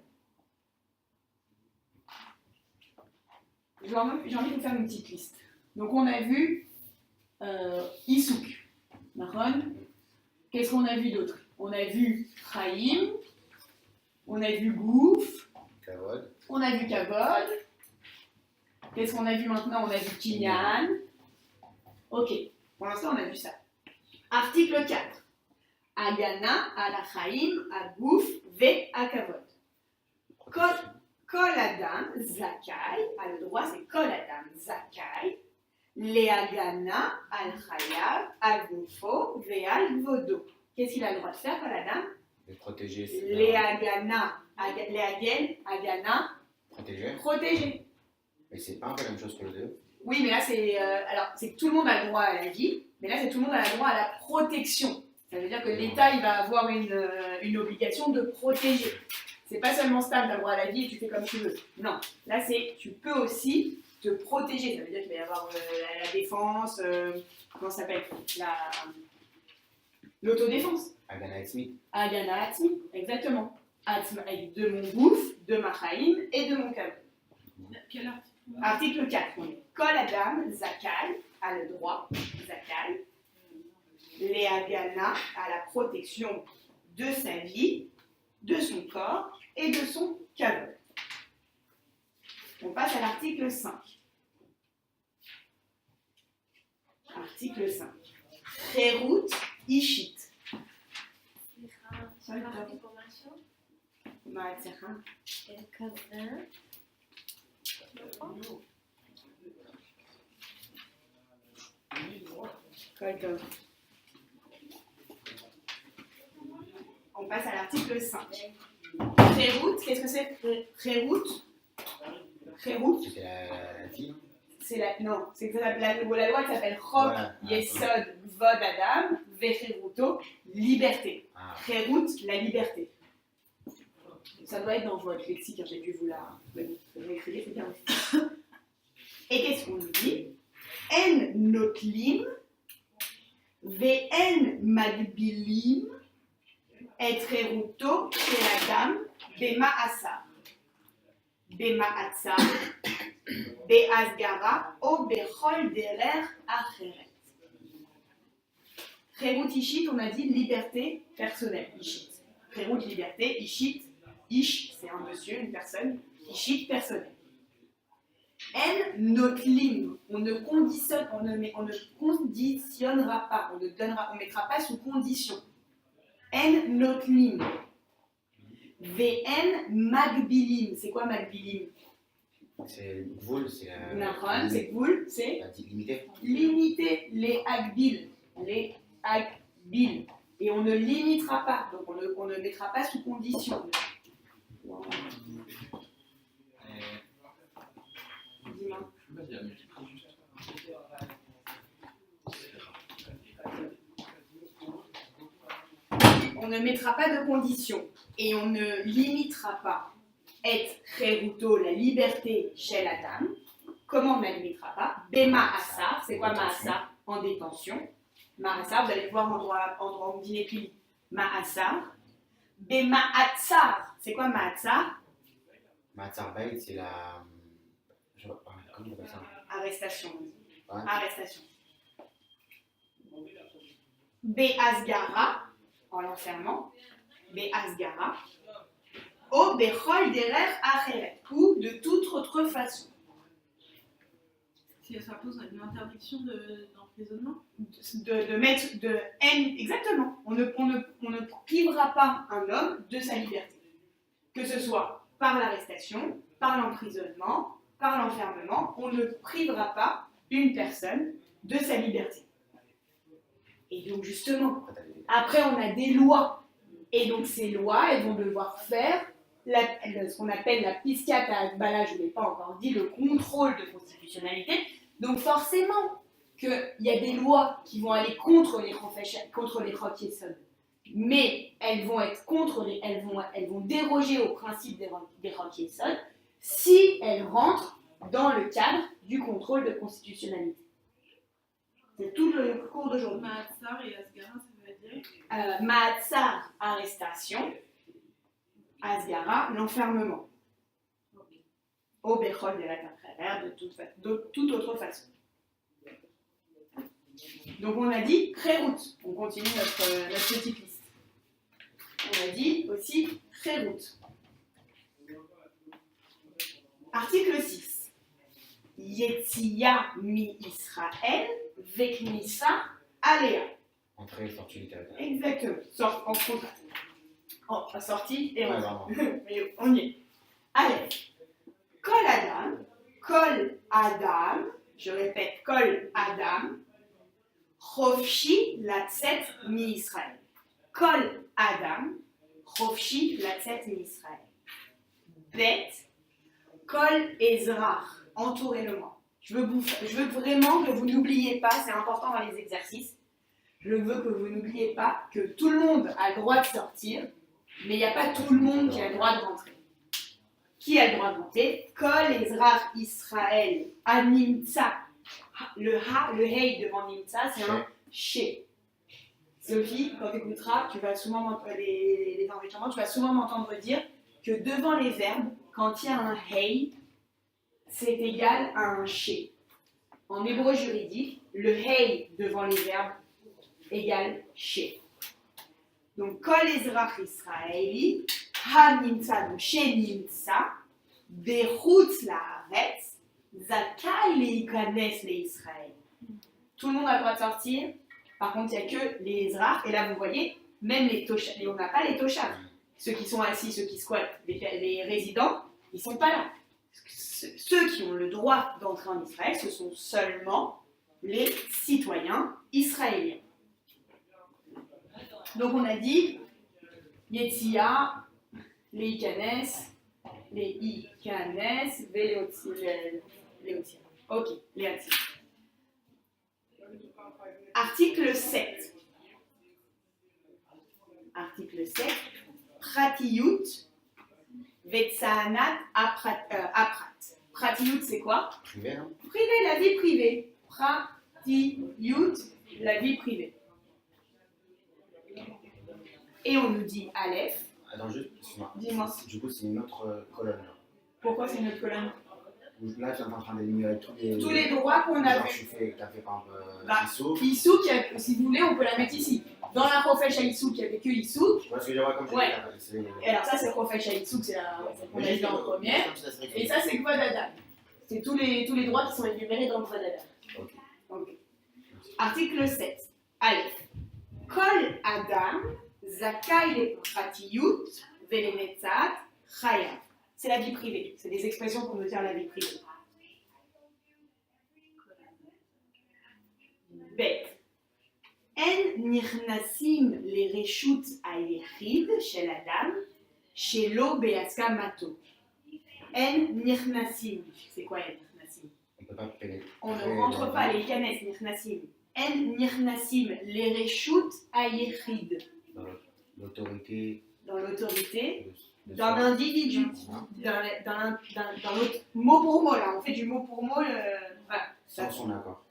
J'ai envie de vous faire une petite liste. Donc on a vu Isouk, Maron. Qu'est-ce qu'on a vu d'autre? On a vu Chaim, on a vu Gouf, Kavod. on a vu Kavod. Qu'est-ce qu'on a vu maintenant? On a vu Kinyan. Ok, pour l'instant on a vu ça. Article 4. Agana, ala Chaim, à Gouf, ve à Kavod. Kol Adam Zakai, le droit c'est Kol Adam Zakai, Leagana al Chayav, al Gufo, Veal Gvodo. Qu'est-ce qu'il a le droit de faire, Kol Adam? De protéger. Leagana, Leagen, Agana, Protéger. protéger. Mais c'est pas un peu la même chose que le deux. Oui, mais là c'est c'est que tout le monde a le droit à la vie, mais là c'est tout le monde a le droit à la protection. Ça veut dire que l'État il va avoir une obligation de protéger. C'est pas seulement stable, tu as le droit à la vie et tu fais comme tu veux. Non, là c'est tu peux aussi te protéger. Ça veut dire qu'il va y avoir la défense, comment ça s'appelle, l'autodéfense. Agana Etzmi. Agana Atzmi, exactement. De mon Gouf, de ma Chaim et de mon Kavod. Quel article? Article 4, on est Kol Adam, Zakai, a le droit, Zakai, Leagana, à la protection de sa vie, de son corps et de son Kavod. On passe à l'article 5. Article 5. Cherut Ishit. Ma'atzerah. Kol Tov. On passe à l'article 5. Cherut, qu'est-ce que c'est? Cherut. Cherut, C'est la fille. c'est non, c'est la loi qui s'appelle Chok Voilà. Yesod Kvod Adam Vecheruto, liberté. Ah. Cherut, la liberté. Ça doit être dans votre lexique, hein, j'ai pu vous l'écrire, c'est bien aussi. Et qu'est-ce qu'on nous dit? En notlim, ve'en magbilim, et cheruto shel adam bema'asar. Bema'atzar, be'asgara, ou bechol derer acheret. Cherut ishit, on a dit liberté personnelle, ishit. Cherut, liberté, ishit, ish, c'est un monsieur, une personne, ishit, personnelle. En notlim, on ne conditionnera pas, on mettra pas sous condition. En notlim. Vn magbilim, c'est quoi magbilim? C'est le gvoul, c'est la. Nahon, c'est gvoul, c'est La limité. limiter les agbil, et on ne limitera pas, donc on ne mettra pas sous condition. Wow. Dis-moi. On ne mettra pas de condition et on ne limitera pas et cheruto, la liberté chez la dame. Comment on ne la limitera pas? Bema assar, c'est quoi ma'assar? En détention. Ma'assar, vous allez voir en droit Ondine Pili. Ma'assar. Bema atsar, c'est quoi ma'atsar? Matzar Beit, c'est la. Comment on appelle ça? Arrestation. Ouais. Arrestation. Be'asgara, en l'enfermement. Be'asgara. O bechol derer acheret, ou de toute autre façon. Si ça pose une interdiction d'emprisonnement. De mettre de haine, exactement. On ne privera pas un homme de sa liberté. Que ce soit par l'arrestation, par l'emprisonnement, par l'enfermement, on ne privera pas une personne de sa liberté. Et donc justement, après on a des lois. Et donc ces lois, elles vont devoir faire ce qu'on appelle la piscat à Akbala, je ne l'ai pas encore dit, le contrôle de constitutionnalité. Donc forcément qu'il y a des lois qui vont aller contre les Chok Yesod, mais elles vont être elles vont déroger au principe des Chok Yesod si elles rentrent dans le cadre du contrôle de constitutionnalité. C'est tout le cours d'aujourd'hui. Ma'atzar et Asgara, ça veut dire Ma'atzar, arrestation. Asgara, l'enfermement. Au Bechol de la Tatraver, de toute autre façon. Donc on a dit Kherout. On continue notre petite liste. On a dit aussi Kherout. Article 6. Yetzia mi Israël veknissa alea. Entrée et sortie littéraire. Exactement. En contrat. Sortie et Ouais, entrée. Mais on y est. Allez. Kol Adam, je répète, Kol Adam, Chofshi Latzet mi Israël. Kol Adam, Chofshi Latzet mi Israël. Bet, Kol Ezrach, entourez-le-moi. Je veux vraiment que vous n'oubliez pas, c'est important dans les exercices, je veux que vous n'oubliez pas que tout le monde a le droit de sortir, mais il n'y a pas tout le monde qui a le droit de rentrer. Qui a le droit de rentrer? Kol Ezrach Israël, Animtsa. Le Hey devant Nimtsa, c'est un She. Sophie, quand tu écouteras, tu vas souvent m'entendre, les enregistrements, tu vas souvent m'entendre dire que devant les verbes, quand il y a un Hey, c'est égal à un She. En hébreu juridique, le Hey devant les verbes égale She. Donc, Kol Ezrach Israëli, Ha Nimtsa, donc She Nimtsa, Bechutz Laaretz, Zakai Leikanes le Israël. Tout le monde a le droit de sortir. Par contre, il n'y a que les Ezrach. Et là, vous voyez, même les Toshav, on n'a pas les Toshav. Ceux qui sont assis, ceux qui squattent, les résidents, ils ne sont pas là. Ceux qui ont le droit d'entrer en Israël, ce sont seulement les citoyens israéliens. Donc, on a dit Yetzia, les Ikanes, Léotia. Ok, Léotia. Article 7. Article 7. Pratiyut Vetsaanat Aprat. Pratiyut, c'est quoi? Privé, non? Privé, la vie privée. Pratiyut, la vie privée. Et on nous dit Aleph. Attends, juste, excuse-moi. Dis-moi. Du coup, c'est une autre colonne. Là. Pourquoi c'est une autre colonne? Là, tu es en train d'énumérer tous les droits qu'on a vus. Tu as fait par Issou, Issou. si vous voulez, on peut la mettre ici. Dans la Profèche à Issou, il n'y avait que Issou. Tu vois ce que je vois comme Ouais. c'est Et alors, ça, c'est Profèche à Issou, c'est qu'on a dit en première. Et ça, c'est Kvod Adam. C'est tous les droits qui sont énumérés dans le droit d'Adam. Ok. Ok. Article 7. Aleph. Kol Adam Zakai Pratiyut Velenetzat Chayav. C'est la vie privée. C'est des expressions pour nous dire la vie privée. Bet. En nirnasim les reshut ayechid shel Adam shelo beaskamato. En nirnasim. C'est quoi en nirnasim? On peut pas pénétrer. On ne rentre pas les canettes nirnasim. En nirnasim les reshut ayechid. Dans l'autorité Dans l'autorité de d'un soi. individu. Dans l'autre mot pour mot là. On fait du mot pour mot. Voilà. Sans son accord.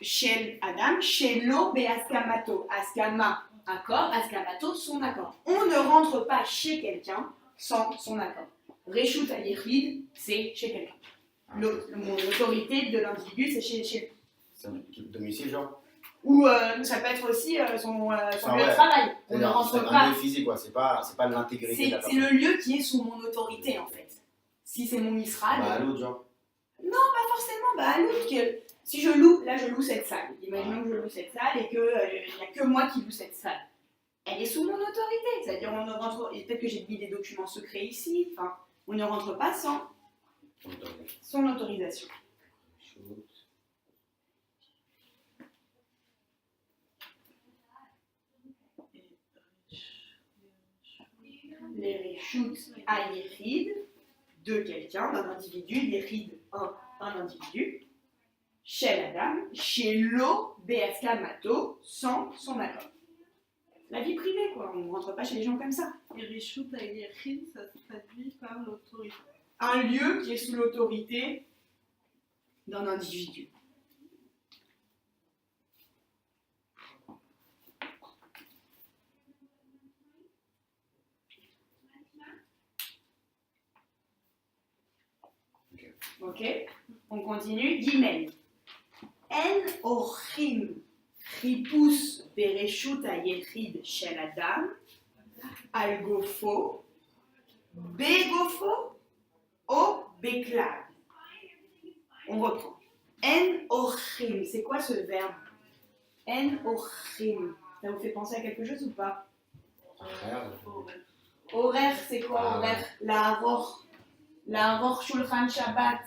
Shel Adam, Shelo Beaskamato. Askama, accord, Askamato, son accord. On ne rentre pas chez quelqu'un sans son accord. Reshut Ayechid, c'est chez quelqu'un. L'autorité de l'individu, c'est chez lui. C'est un domicile, genre. Ou ça peut être aussi son lieu de travail. On ne rentre C'est un pas. lieu physique, quoi. C'est pas l'intégrité de la C'est personne. le lieu qui est sous mon autorité en fait. Si c'est mon Israël. Bah, à l'autre, genre. Pas forcément, à l'autre. Si je loue, là je loue cette salle. Imaginons que je loue cette salle et qu'il n'y a que moi qui loue cette salle. Elle est sous mon autorité. C'est-à-dire, on ne rentre. Et peut-être que j'ai mis des documents secrets ici. Enfin, on ne rentre pas sans son autorisation. Les reshut à Yechid de quelqu'un, d'un individu. Yechid, un individu. Chez Adam, chez Lo Beaskamato, sans son accord. La vie privée, quoi. On ne rentre pas chez les gens comme ça. Et Rishut Ayechid, ça se traduit par l'autorité. Un lieu qui est sous l'autorité d'un individu. Ok, on continue. Guillemets. En ochim חיפוש ברשות היחיד של אדם על גופו, בגופו או בכלל. On reprend. En ochim, c'est quoi ce verbe? En ochim, ça vous fait penser à quelque chose ou pas? Horaire, c'est quoi horaire? La roch shulchan Shabbat.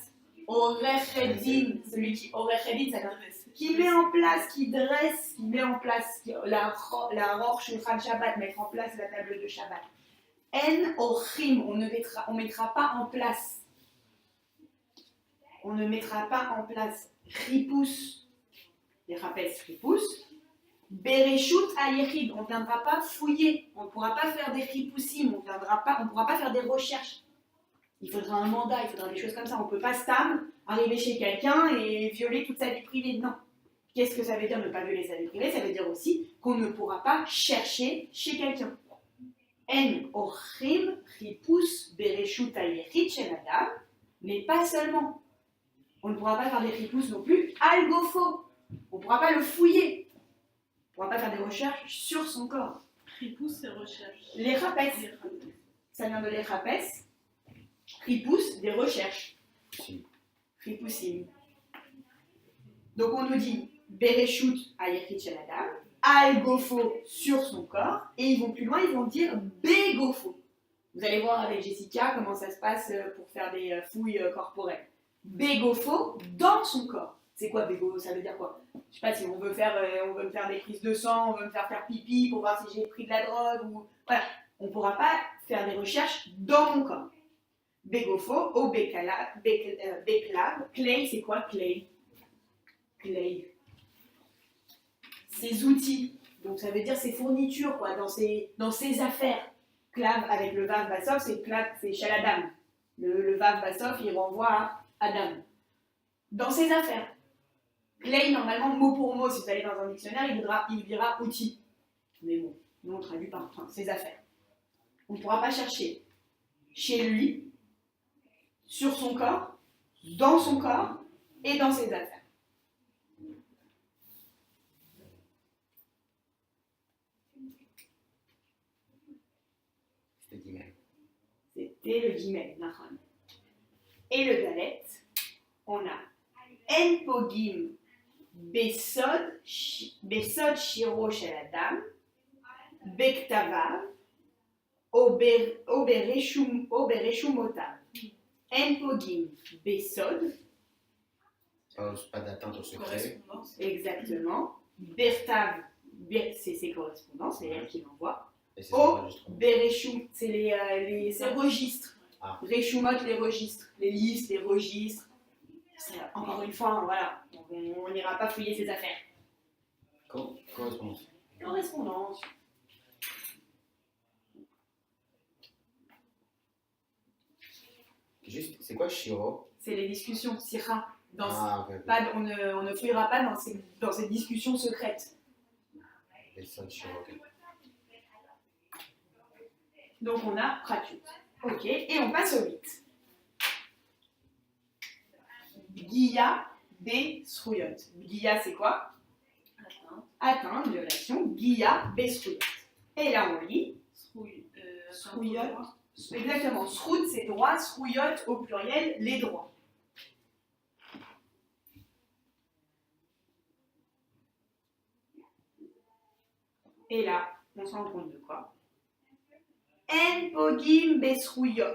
Horaire Edin, celui qui horaire Edin, ça veut dire qui met en place, qui dresse, qui met en place la roch shulchan Shabbat, mettre en place la table de Shabbat. En ochim, on mettra pas en place. On ne mettra pas en place ripous, les rapes ripous, bereshut ayechid, on ne viendra pas fouiller, on ne pourra pas faire des ripoussim, on ne pourra pas faire des recherches. Il faudra un mandat, il faudra des choses comme ça. On ne peut pas stam arriver chez quelqu'un et violer toute sa vie privée. Non. Qu'est-ce que ça veut dire ne pas violer sa vie privée? Ça veut dire aussi qu'on ne pourra pas chercher chez quelqu'un. En ochim ripous bereshut ayechid shel adam, mais pas seulement. On ne pourra pas faire des ripousses non plus al gofo. On ne pourra pas le fouiller. On ne pourra pas faire des recherches sur son corps. Ripous, c'est recherche. Les rapes, ça vient de les rapes. Ripous, des recherches. Ripoussim. Donc on nous dit bereshut ayechid shel adam, al gofo sur son corps, et ils vont plus loin, ils vont dire begofo. Vous allez voir avec Jessica comment ça se passe pour faire des fouilles corporelles. Begofo dans son corps. C'est quoi Bego? Ça veut dire quoi? Je sais pas si on veut me faire des prises de sang, on veut me faire pipi pour voir si j'ai pris de la drogue ou voilà. On ne pourra pas faire des recherches dans mon corps. Begofo, au beklab, clay, c'est quoi clay? Clay. Ses outils, donc ça veut dire ses fournitures, quoi, dans ses affaires. Klav avec le vav basof, c'est shel Adam. Le vav basof, il renvoie à Adam. Dans ses affaires. Clay, normalement, mot pour mot, si vous allez dans un dictionnaire, il dira outil. Mais bon, nous on traduit par ses affaires. On ne pourra pas chercher chez lui, sur son corps, dans son corps et dans ses affaires. C'était le guillemets, Nachon. Et le dalet, on a En Pogim Besod Shiro Shel Adam Bektavav Obereshumotav. En Pogim Besod, Pas d'atteinte au secret. Correspondance. exactement. Bertav, c'est ses correspondances, c'est elle qui l'envoie. Et c'est Oh, ça l'enregistrement. Bereshum, c'est les registres. Ah. Reshumot, les registres. Les listes, les registres. Encore une fois, voilà, on n'ira pas fouiller ses affaires. Correspondance. Correspondance. Juste, c'est quoi Shiro? C'est les discussions, Sira. Ah, ok. On ne fouillera pas dans ces discussions secrètes. Et ça, Shiro, ok. Donc on a Pratut. Ok, et on passe au 8. Guilla Besruyot. Guilla, c'est quoi? Atteinte, violation. Guilla Besruyot. Et là, on lit. Srouyot. Exactement. Srout, c'est droit. Srouyot, au pluriel, les droits. Et là, on se rend compte de quoi? En Pogim Besruyot.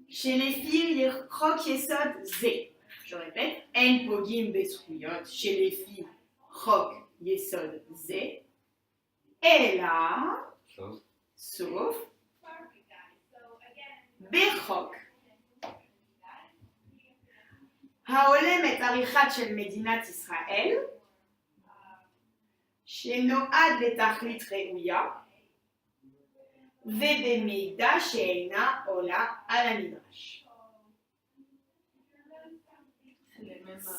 Chez les filles, Yirchok Yesod Zé. Je répète, En Pogim Besruyot. Chez les filles, Chok Yesod Zé. Et là, Chose. sauf Bechok. Haolem et arichat shel Medinat Israël. שנועד לתכלית ראויה ובמידה שאינה עולה על הנדרש.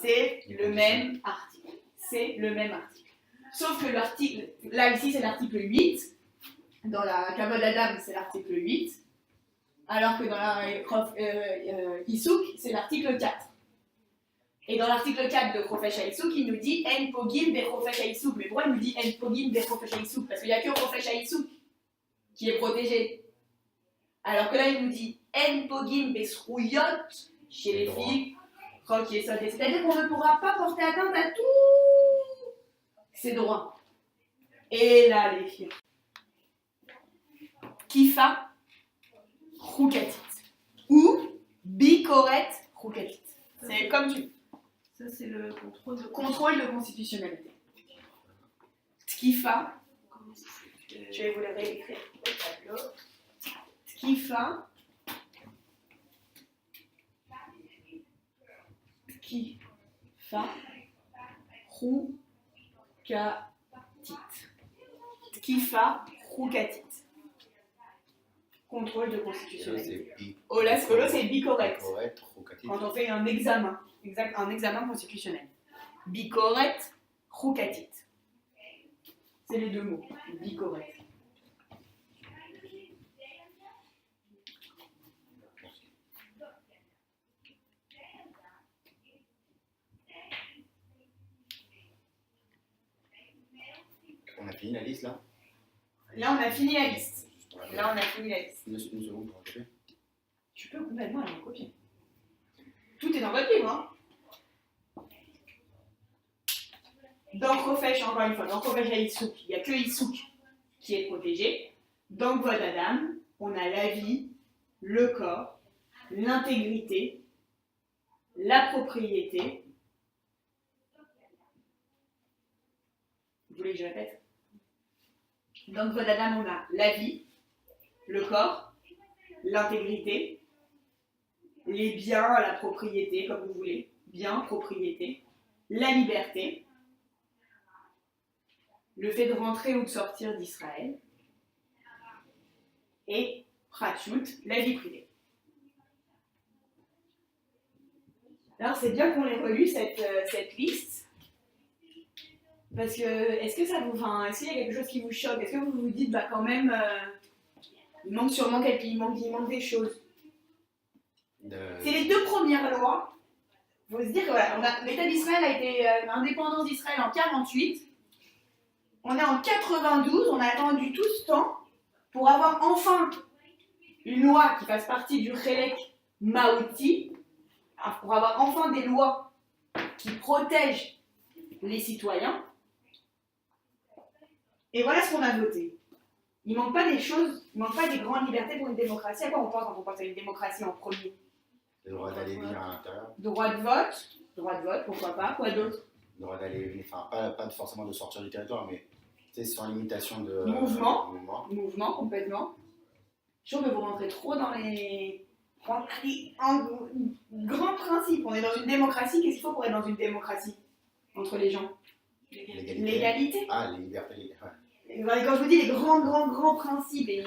C'est le même article. C'est le même article. Sauf que l'article, là ici c'est l'article 8, dans la Kavod Adam c'est l'article 8, alors que dans la Issouk c'est l'article 4. Et dans l'article 4 de Profesh Haïsouk, il nous dit En Pogim be Profesh Haïsouk. Mais pourquoi il nous dit En Pogim be Profesh Haïsouk? Parce qu'il n'y a que Profesh Haïsouk qui est protégé. Alors que là, il nous dit En Pogim be Srouyot chez les filles, Chok Yesod. C'est-à-dire qu'on ne pourra pas porter atteinte à tous ses droits. Et là, les filles. Kifa Choukatit. Ou Bikoret Choukatit. C'est comme tu. Ça, c'est le Contrôle de constitutionnalité. Tkifa, Comment ça s'appelle? je vais vous le réécrire au tableau. Tkifa, Roukatit. Tkifa, Roukatit. Contrôle de constitutionnalité. Olas, c'est bicorrect. Correct, Roukatit. Quand on fait un examen, un examen constitutionnel. Bikoret, Roukatit. C'est les deux mots. Bikoret. On a fini la liste là? Là, on a fini la liste. Là, on a fini la liste. Une seconde pour copier. Tu peux complètement aller copier. Tout est dans votre livre, hein. Dans Profesh, encore une fois, dans Profesh à Issouk, il n'y a que Issouk qui est protégé. Dans Kvod Adam, on a la vie, le corps, l'intégrité, la propriété. Vous voulez que je répète? Dans Kvod Adam, on a la vie, le corps, l'intégrité, les biens, la propriété, comme vous voulez, biens, propriété, la liberté, le fait de rentrer ou de sortir d'Israël, et Pratchut, la vie privée. Alors c'est bien qu'on ait relu cette liste, parce que est-ce que ça vous, est-ce qu'il y a quelque chose qui vous choque? Est-ce que vous vous dites, bah quand même, il manque sûrement il manque des choses? C'est les deux premières lois. Il faut se dire que voilà, l'État d'Israël a été l'indépendance d'Israël en 48. On est en 92, on a attendu tout ce temps pour avoir enfin une loi qui fasse partie du Chelek Maouti, pour avoir enfin des lois qui protègent les citoyens. Et voilà ce qu'on a voté. Il ne manque pas des choses, il ne manque pas des grandes libertés pour une démocratie. À quoi on pense quand on pense à une démocratie en premier? Le droit d'aller et venir à l'intérieur. Droit de vote, pourquoi pas, quoi d'autre? Le droit d'aller et venir, enfin, pas forcément de sortir du territoire, mais sans limitation de Mouvement, complètement. Je trouve que vous rentrez trop dans les grands principes. On est dans une démocratie, qu'est-ce qu'il faut pour être dans une démocratie entre les gens? L'égalité. Ah, les libertés. Ouais. Et quand je vous dis les grands principes, et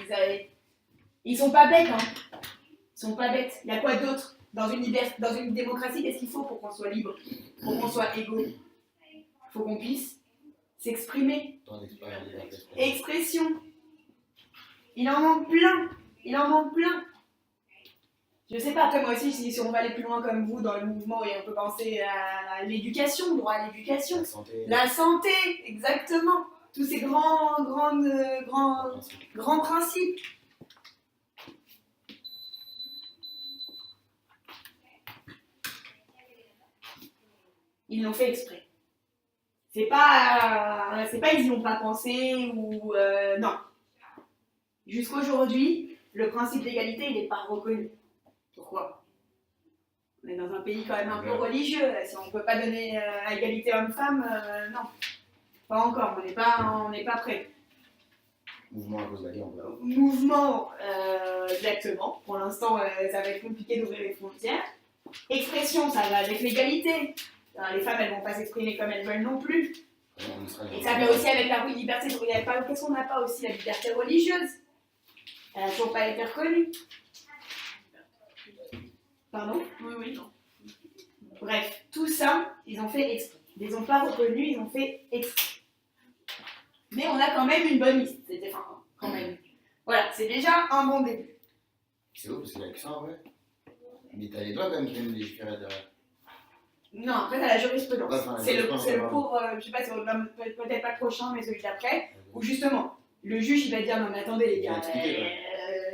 ils sont pas bêtes, hein. Ils sont pas bêtes. Il y a quoi d'autre dans une démocratie? Qu'est-ce qu'il faut pour qu'on soit libre, pour qu'on soit égaux? Il faut qu'on puisse s'exprimer. Expression. Il en manque plein. Je sais pas, après moi aussi, si on va aller plus loin comme vous dans le mouvement, et on peut penser à l'éducation, le droit à l'éducation. La santé, exactement. Tous ces grands principes. Ils l'ont fait exprès. C'est pas ils n'y ont pas pensé ou non. Jusqu'aujourd'hui, le principe d'égalité, il n'est pas reconnu. Pourquoi? On est dans un pays quand même un peu religieux. Si on ne peut pas donner à égalité homme-femme, non. Pas encore, on n'est pas prêt. Mouvement à cause de la guerre, on verra. Mouvement, exactement. Pour l'instant, ça va être compliqué d'ouvrir les frontières. Expression, ça va avec l'égalité. Les femmes, elles ne vont pas s'exprimer comme elles veulent non plus. Et ça va aussi avec la liberté. Qu'est-ce qu'on n'a pas aussi? La liberté religieuse. Elle n'a toujours pas été reconnue. Pardon? Oui, non. Bref, tout ça, ils ont fait exprès. Ils n'ont pas reconnu, ils ont fait exprès. Mais on a quand même une bonne liste. Quand même. Voilà, c'est déjà un bon début. C'est beau parce qu'il n'y a que ça en vrai. Mais t'as les doigts quand même qui viennent légiférer derrière. Non, après, t'as la jurisprudence. Ouais, c'est le cours, je sais pas, c'est peut-être pas le prochain, mais celui d'après, où justement, le juge, il va dire, non mais attendez les gars,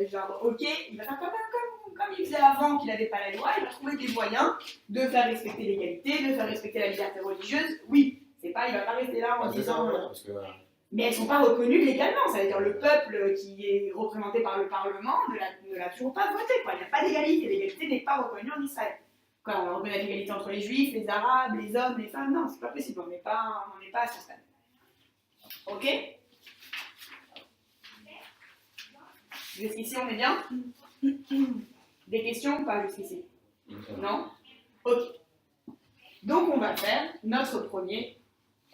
genre, ok, il va faire comme il faisait avant qu'il n'avait pas la loi, il va trouver des moyens de faire respecter l'égalité, de faire respecter la liberté religieuse. Oui, il va pas rester là en disant... Mais elles ne sont pas reconnues légalement, ça veut dire le peuple qui est représenté par le Parlement ne l'a toujours pas voté, quoi. Il n'y a pas d'égalité, l'égalité n'est pas reconnue en Israël. Quoi, on va reconnaître l'égalité entre les juifs, les arabes, les hommes, les femmes, non, c'est pas possible, on n'est pas à ce stade. Ok? Jusqu'ici, on est bien? Des questions ou pas jusqu'ici? Non? Ok. Donc, on va faire notre premier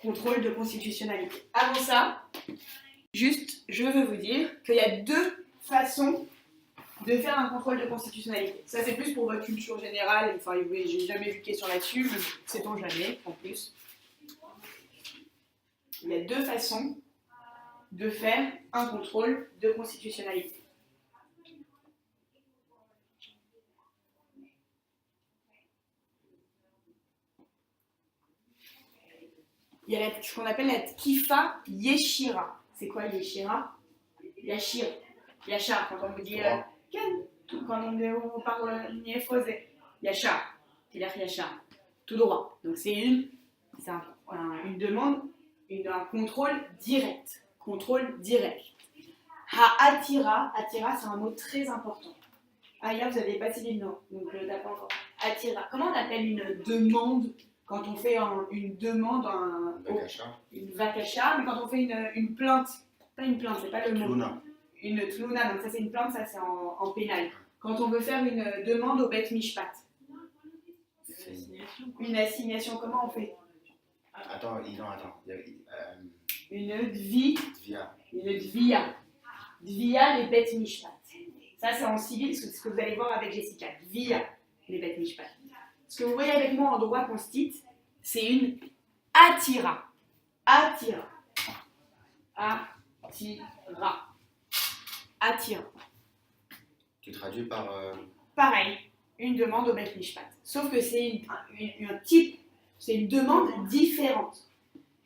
contrôle de constitutionnalité. Avant ça, juste, je veux vous dire qu'il y a deux façons de faire un contrôle de constitutionnalité. Ça, c'est plus pour votre culture générale. Enfin, j'ai jamais vu de question là-dessus, mais sait-on jamais, en plus. Il y a deux façons de faire un contrôle de constitutionnalité. Il y a ce qu'on appelle la Tkifa Yeshira. C'est quoi Yeshira? Yashir. Yachar, quand on vous dit quand on parle Niefosé. Yachar. C'est-à-dire Yachar. Tout droit. Donc c'est une demande, un contrôle direct. Contrôle direct. Ha-atira. Atira, c'est un mot très important. Ah, hier, vous n'avez pas dit le nom. Donc, je tape encore. Atira. Comment on appelle une demande quand on fait une demande, une vakasha, mais quand on fait une plainte, pas une plainte, c'est pas le mot. Tluna. Une tluna, donc ça c'est une plainte, ça c'est en pénal. Quand on veut faire une demande au Bet Mishpat. Une assignation, comment on fait? Attends. Une dvia. Une dvia. Dvia les Bet Mishpat. Ça c'est en civil, c'est ce que vous allez voir avec Jessica. Dvia les Bet Mishpat. Ce que vous voyez avec moi en droit constit, c'est une attira. Attira. Attira. Attira. Tu traduis par... Pareil, une demande au Bet Mishpat. Sauf que c'est un type, c'est une demande différente.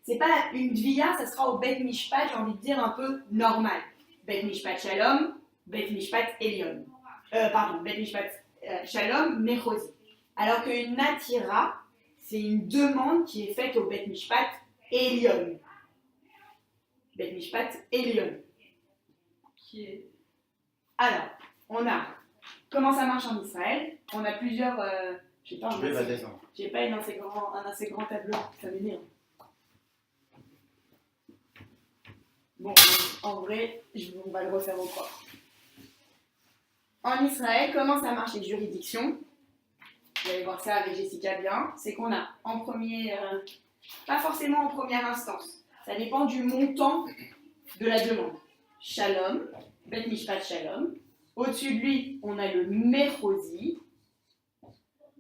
C'est pas une dvia, ça sera au Bet Mishpat, j'ai envie de dire un peu normal. Bet Mishpat Shalom, Bet Mishpat Elion. Bet Mishpat Shalom, Mechosi. Alors qu'une atira, c'est une demande qui est faite au Bet Mishpat Elyon. Bet Mishpat Elyon. Qui est. Alors, on a comment ça marche en Israël. On a plusieurs. Je sais pas, Tu peux évader ça. j'ai pas un assez grand tableau, ça m'énerve. Bon, en vrai, on va le refaire au propre. En Israël, comment ça marche les juridictions? Vous allez voir ça avec Jessica bien. C'est qu'on a en premier, pas forcément en première instance. Ça dépend du montant de la demande. Shalom, Bet Mishpat Shalom. Au-dessus de lui, on a le Mechozi.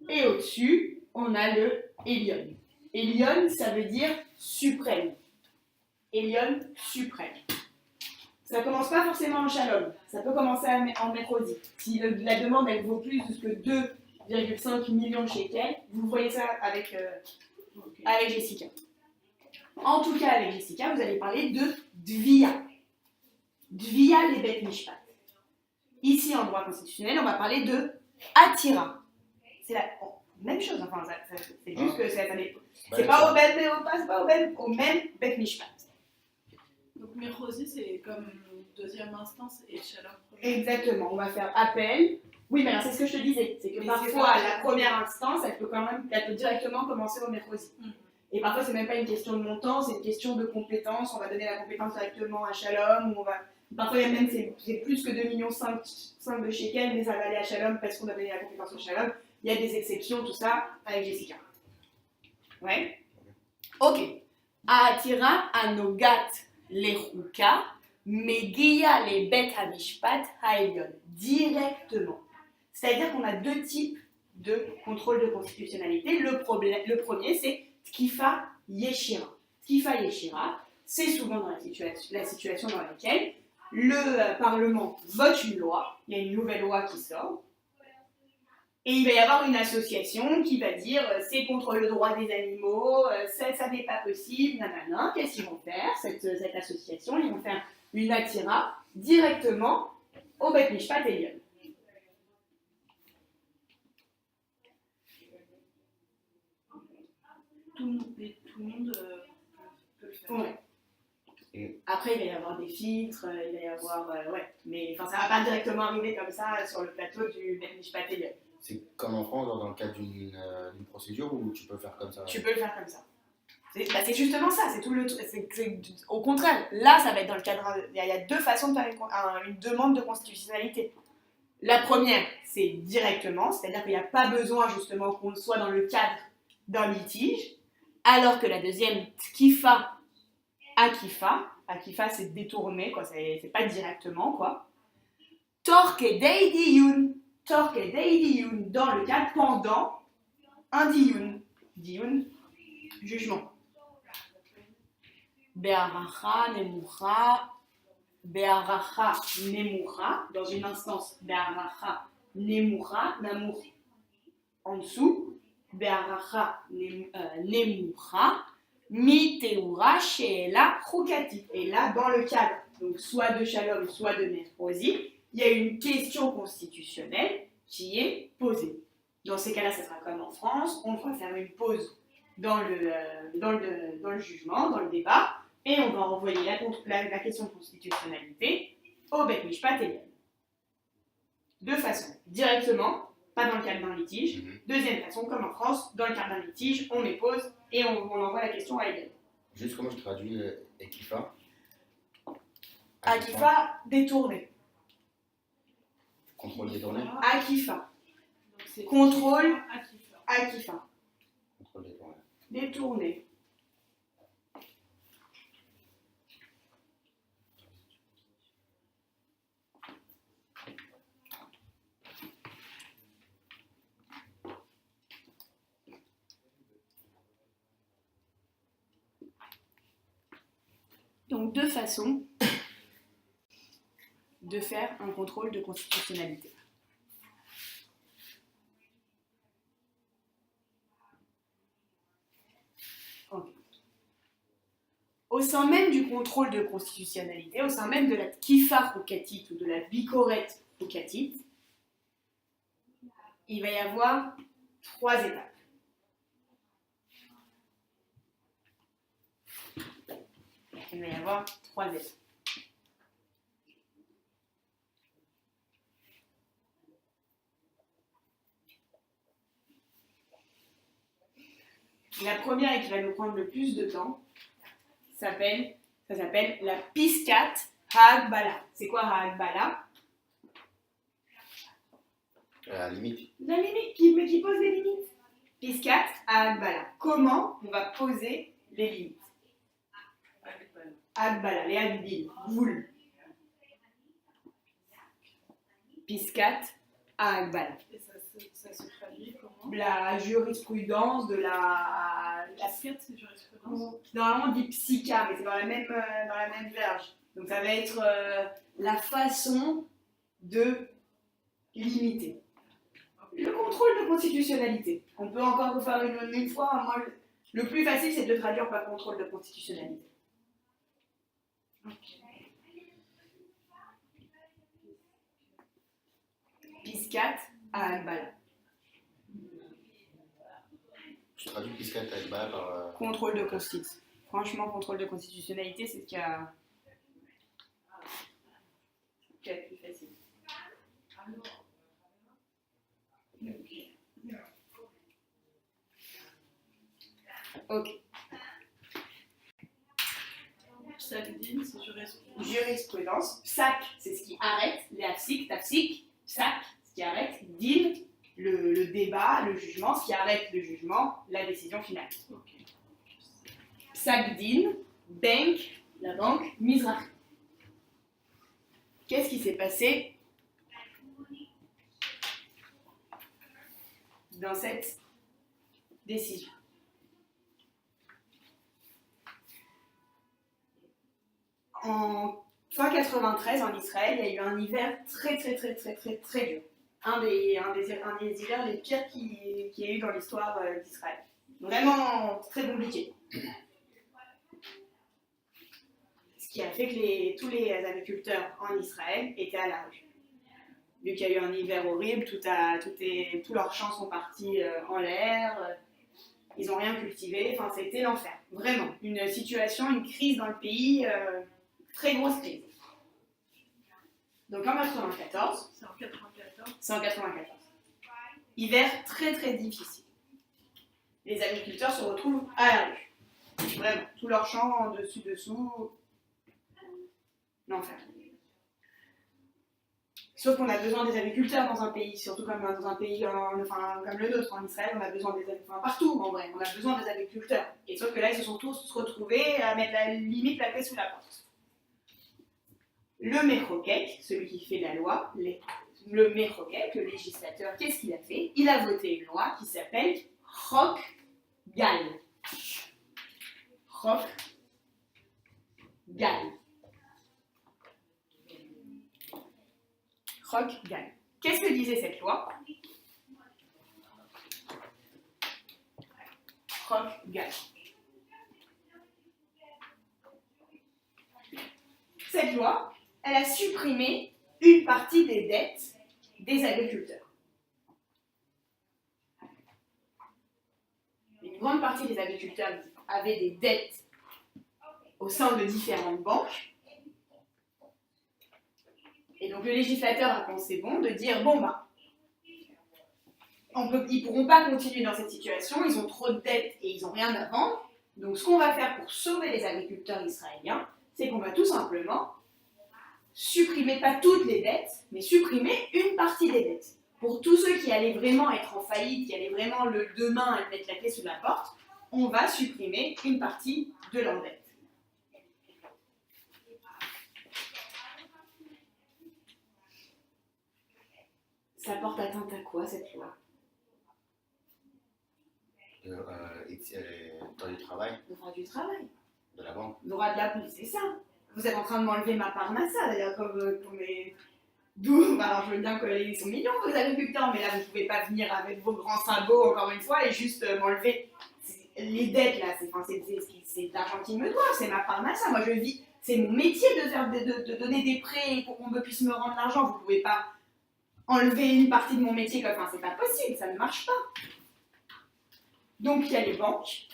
Et au-dessus, on a le Elyon. Elyon, ça veut dire suprême. Elyon, suprême. Ça commence pas forcément en Shalom. Ça peut commencer en Mechozi. Si la demande, elle vaut plus que 2,5 millions de shekels, vous voyez ça avec Jessica. En tout cas, avec Jessica, vous allez parler de Dvia. Dvia les Bet Mishpat. Ici, en droit constitutionnel, on va parler de Atira. C'est la même chose, enfin, c'est juste que ça dépend. C'est pas au même Bet Mishpat. Donc Mechozi, c'est comme deuxième instance et Shalom premier. Exactement, on va faire appel. Oui, mais alors c'est ce que je te disais, c'est que Mais parfois, c'est pas- la première instance, elle peut directement commencer au Mechozi. Et parfois, c'est même pas une question de montant, c'est une question de compétence. On va donner la compétence directement à Shalom, ou parfois, il y a même, c'est plus que 2,5 millions de shekels, mais ça va aller à Shalom parce qu'on a donné la compétence au Shalom. Il y a des exceptions, tout ça, avec Jessica. Ouais. Ok. Atira anogat lechuka, megia le bet hamishpat haelyon. Directement. C'est-à-dire qu'on a deux types de contrôle de constitutionnalité. Le premier, c'est Tkifa Yeshira. Tkifa Yeshira, c'est souvent dans la situation dans laquelle le Parlement vote une loi, il y a une nouvelle loi qui sort, et il va y avoir une association qui va dire c'est contre le droit des animaux, ça n'est pas possible, nanana. Qu'est-ce qu'ils vont faire, cette association? Ils vont faire une attira directement au Bet Mishpat Elyon. Tout le monde peut le faire. Ouais. Après, il va y avoir des filtres, il va y avoir. Ouais, mais ça va pas directement arriver comme ça sur le plateau du Bet Mishpat Elyon. C'est comme en France, dans le cadre d'une procédure où tu peux faire comme ça. Tu peux le faire comme ça. C'est justement ça, c'est tout le truc. Au contraire, là, ça va être dans le cadre. Il y a deux façons de faire une demande de constitutionnalité. La première, c'est directement, c'est-à-dire qu'il n'y a pas besoin justement qu'on soit dans le cadre d'un litige, alors que la deuxième, Tkifa, Akifa, c'est détourné, quoi, c'est pas directement, quoi. Torque Deidiyun, dans le cadre pendant un diyun. Diyun, jugement. Be'aracha nemucha, dans une instance, Be'aracha nemucha, namour en dessous, Be'aracha nemucha, miteura she'ela chukati. Et là, dans le cadre, donc soit de Shalom, soit de Mechozi, il y a une question constitutionnelle qui est posée. Dans ces cas-là, ça sera comme en France, on va faire une pause dans le jugement, dans le débat, et on va envoyer la question de constitutionnalité au Bet Mishpat Elyon. Deux façons. Directement, pas dans le cadre d'un litige. Deuxième façon, comme en France, dans le cadre d'un litige, on met pause et on envoie la question à Elyon. Juste comment je traduis Ekifa? Akifa, détourné. Contrôle détourné. Akifa. Donc, c'est Contrôle. Akifa. Akifa. Contrôle détourné. Détourné. Donc deux façons de faire un contrôle de constitutionnalité. Okay. Au sein même du contrôle de constitutionnalité, au sein même de la tkifa choukatite ou de la bikoret choukatite, il va y avoir 3 étapes. Il va y avoir 3 étapes. La première et qui va nous prendre le plus de temps, ça s'appelle la Piscat Ha'Agbala. C'est quoi Ha'Agbala? La limite. La limite, qui pose les limites. Piscat Ha'Agbala. Comment on va poser les limites? Ha'Agbala, les Agbil, boule. Piscat Ha'Agbala. Et ça se traduit comment? La jurisprudence de la Piscat, c'est jurisprudence. normalement on dit psycha, mais c'est dans la même verge. Donc ça va être la façon de limiter. Le contrôle de constitutionnalité. On peut encore refaire une fois. Moi, le plus facile, c'est de traduire par contrôle de constitutionnalité. Piscat Ha'Agbala. Tu traduis Piscat Ha'Agbala par. Contrôle de constitutionnalité. Franchement, contrôle de constitutionnalité, c'est ce qui a le plus facile. Ok. Psaq-din, c'est jurisprudence. Jurisprudence. Psak, c'est ce qui arrête. Léafsik, tafsik. Psak, ce qui arrête. Din, le débat, le jugement, ce qui arrête le jugement, la décision finale. Ok. Psak-din, bank, la banque, Mizrahi. Qu'est-ce qui s'est passé dans cette décision? En fin 93, en Israël, il y a eu un hiver très dur. Un des hivers les pires qu'il y a eu dans l'histoire d'Israël. Vraiment très compliqué. Ce qui a fait que tous les agriculteurs en Israël étaient à la rue. Vu qu'il y a eu un hiver horrible, tous leurs champs sont partis en l'air, ils n'ont rien cultivé, enfin c'était l'enfer. Vraiment, une situation, une crise dans le pays, très grosse crise. Donc en 94, C'est en 94. c'est en 94. Hiver très difficile. Les agriculteurs se retrouvent à la rue. Vraiment, tous leurs champs en dessous. L'enfer. Sauf qu'on a besoin des agriculteurs dans un pays, surtout comme dans un pays comme le nôtre, en Israël, on a besoin des agriculteurs, partout en vrai, on a besoin des agriculteurs. Et sauf que là, ils se sont tous retrouvés à mettre la clé sous la porte. Le Mechokek, celui qui fait la loi, le Mechokek, le législateur, qu'est-ce qu'il a fait? Il a voté une loi qui s'appelle Chok Gal. Chok Gal. Chok Gal. Qu'est-ce que disait cette loi? Chok Gal. Cette loi, elle a supprimé une partie des dettes des agriculteurs. Une grande partie des agriculteurs avaient des dettes au sein de différentes banques. Et donc le législateur a pensé bon de dire ils pourront pas continuer dans cette situation, ils ont trop de dettes et ils n'ont rien à vendre. Donc ce qu'on va faire pour sauver les agriculteurs israéliens, c'est qu'on va tout simplement supprimer pas toutes les dettes, mais supprimer une partie des dettes. Pour tous ceux qui allaient vraiment être en faillite, qui allaient vraiment demain mettre la clé sous la porte, on va supprimer une partie de leurs dettes. Ça porte atteinte à quoi cette loi? Temps du travail, Le droit du travail. de la banque. Le droit de la police, c'est ça. Vous êtes en train de m'enlever ma parnassa, d'ailleurs, comme les... D'où, alors je veux bien qu'ils sont mignons vos agriculteurs, mais là vous ne pouvez pas venir avec vos grands sabots encore une fois et juste m'enlever les dettes là, c'est de l'argent qu'ils me doivent, c'est ma parnassa, moi je vis, c'est mon métier de donner des prêts pour qu'on puisse me rendre l'argent, vous ne pouvez pas enlever une partie de mon métier comme ça, c'est pas possible, ça ne marche pas. Donc il y a les banques,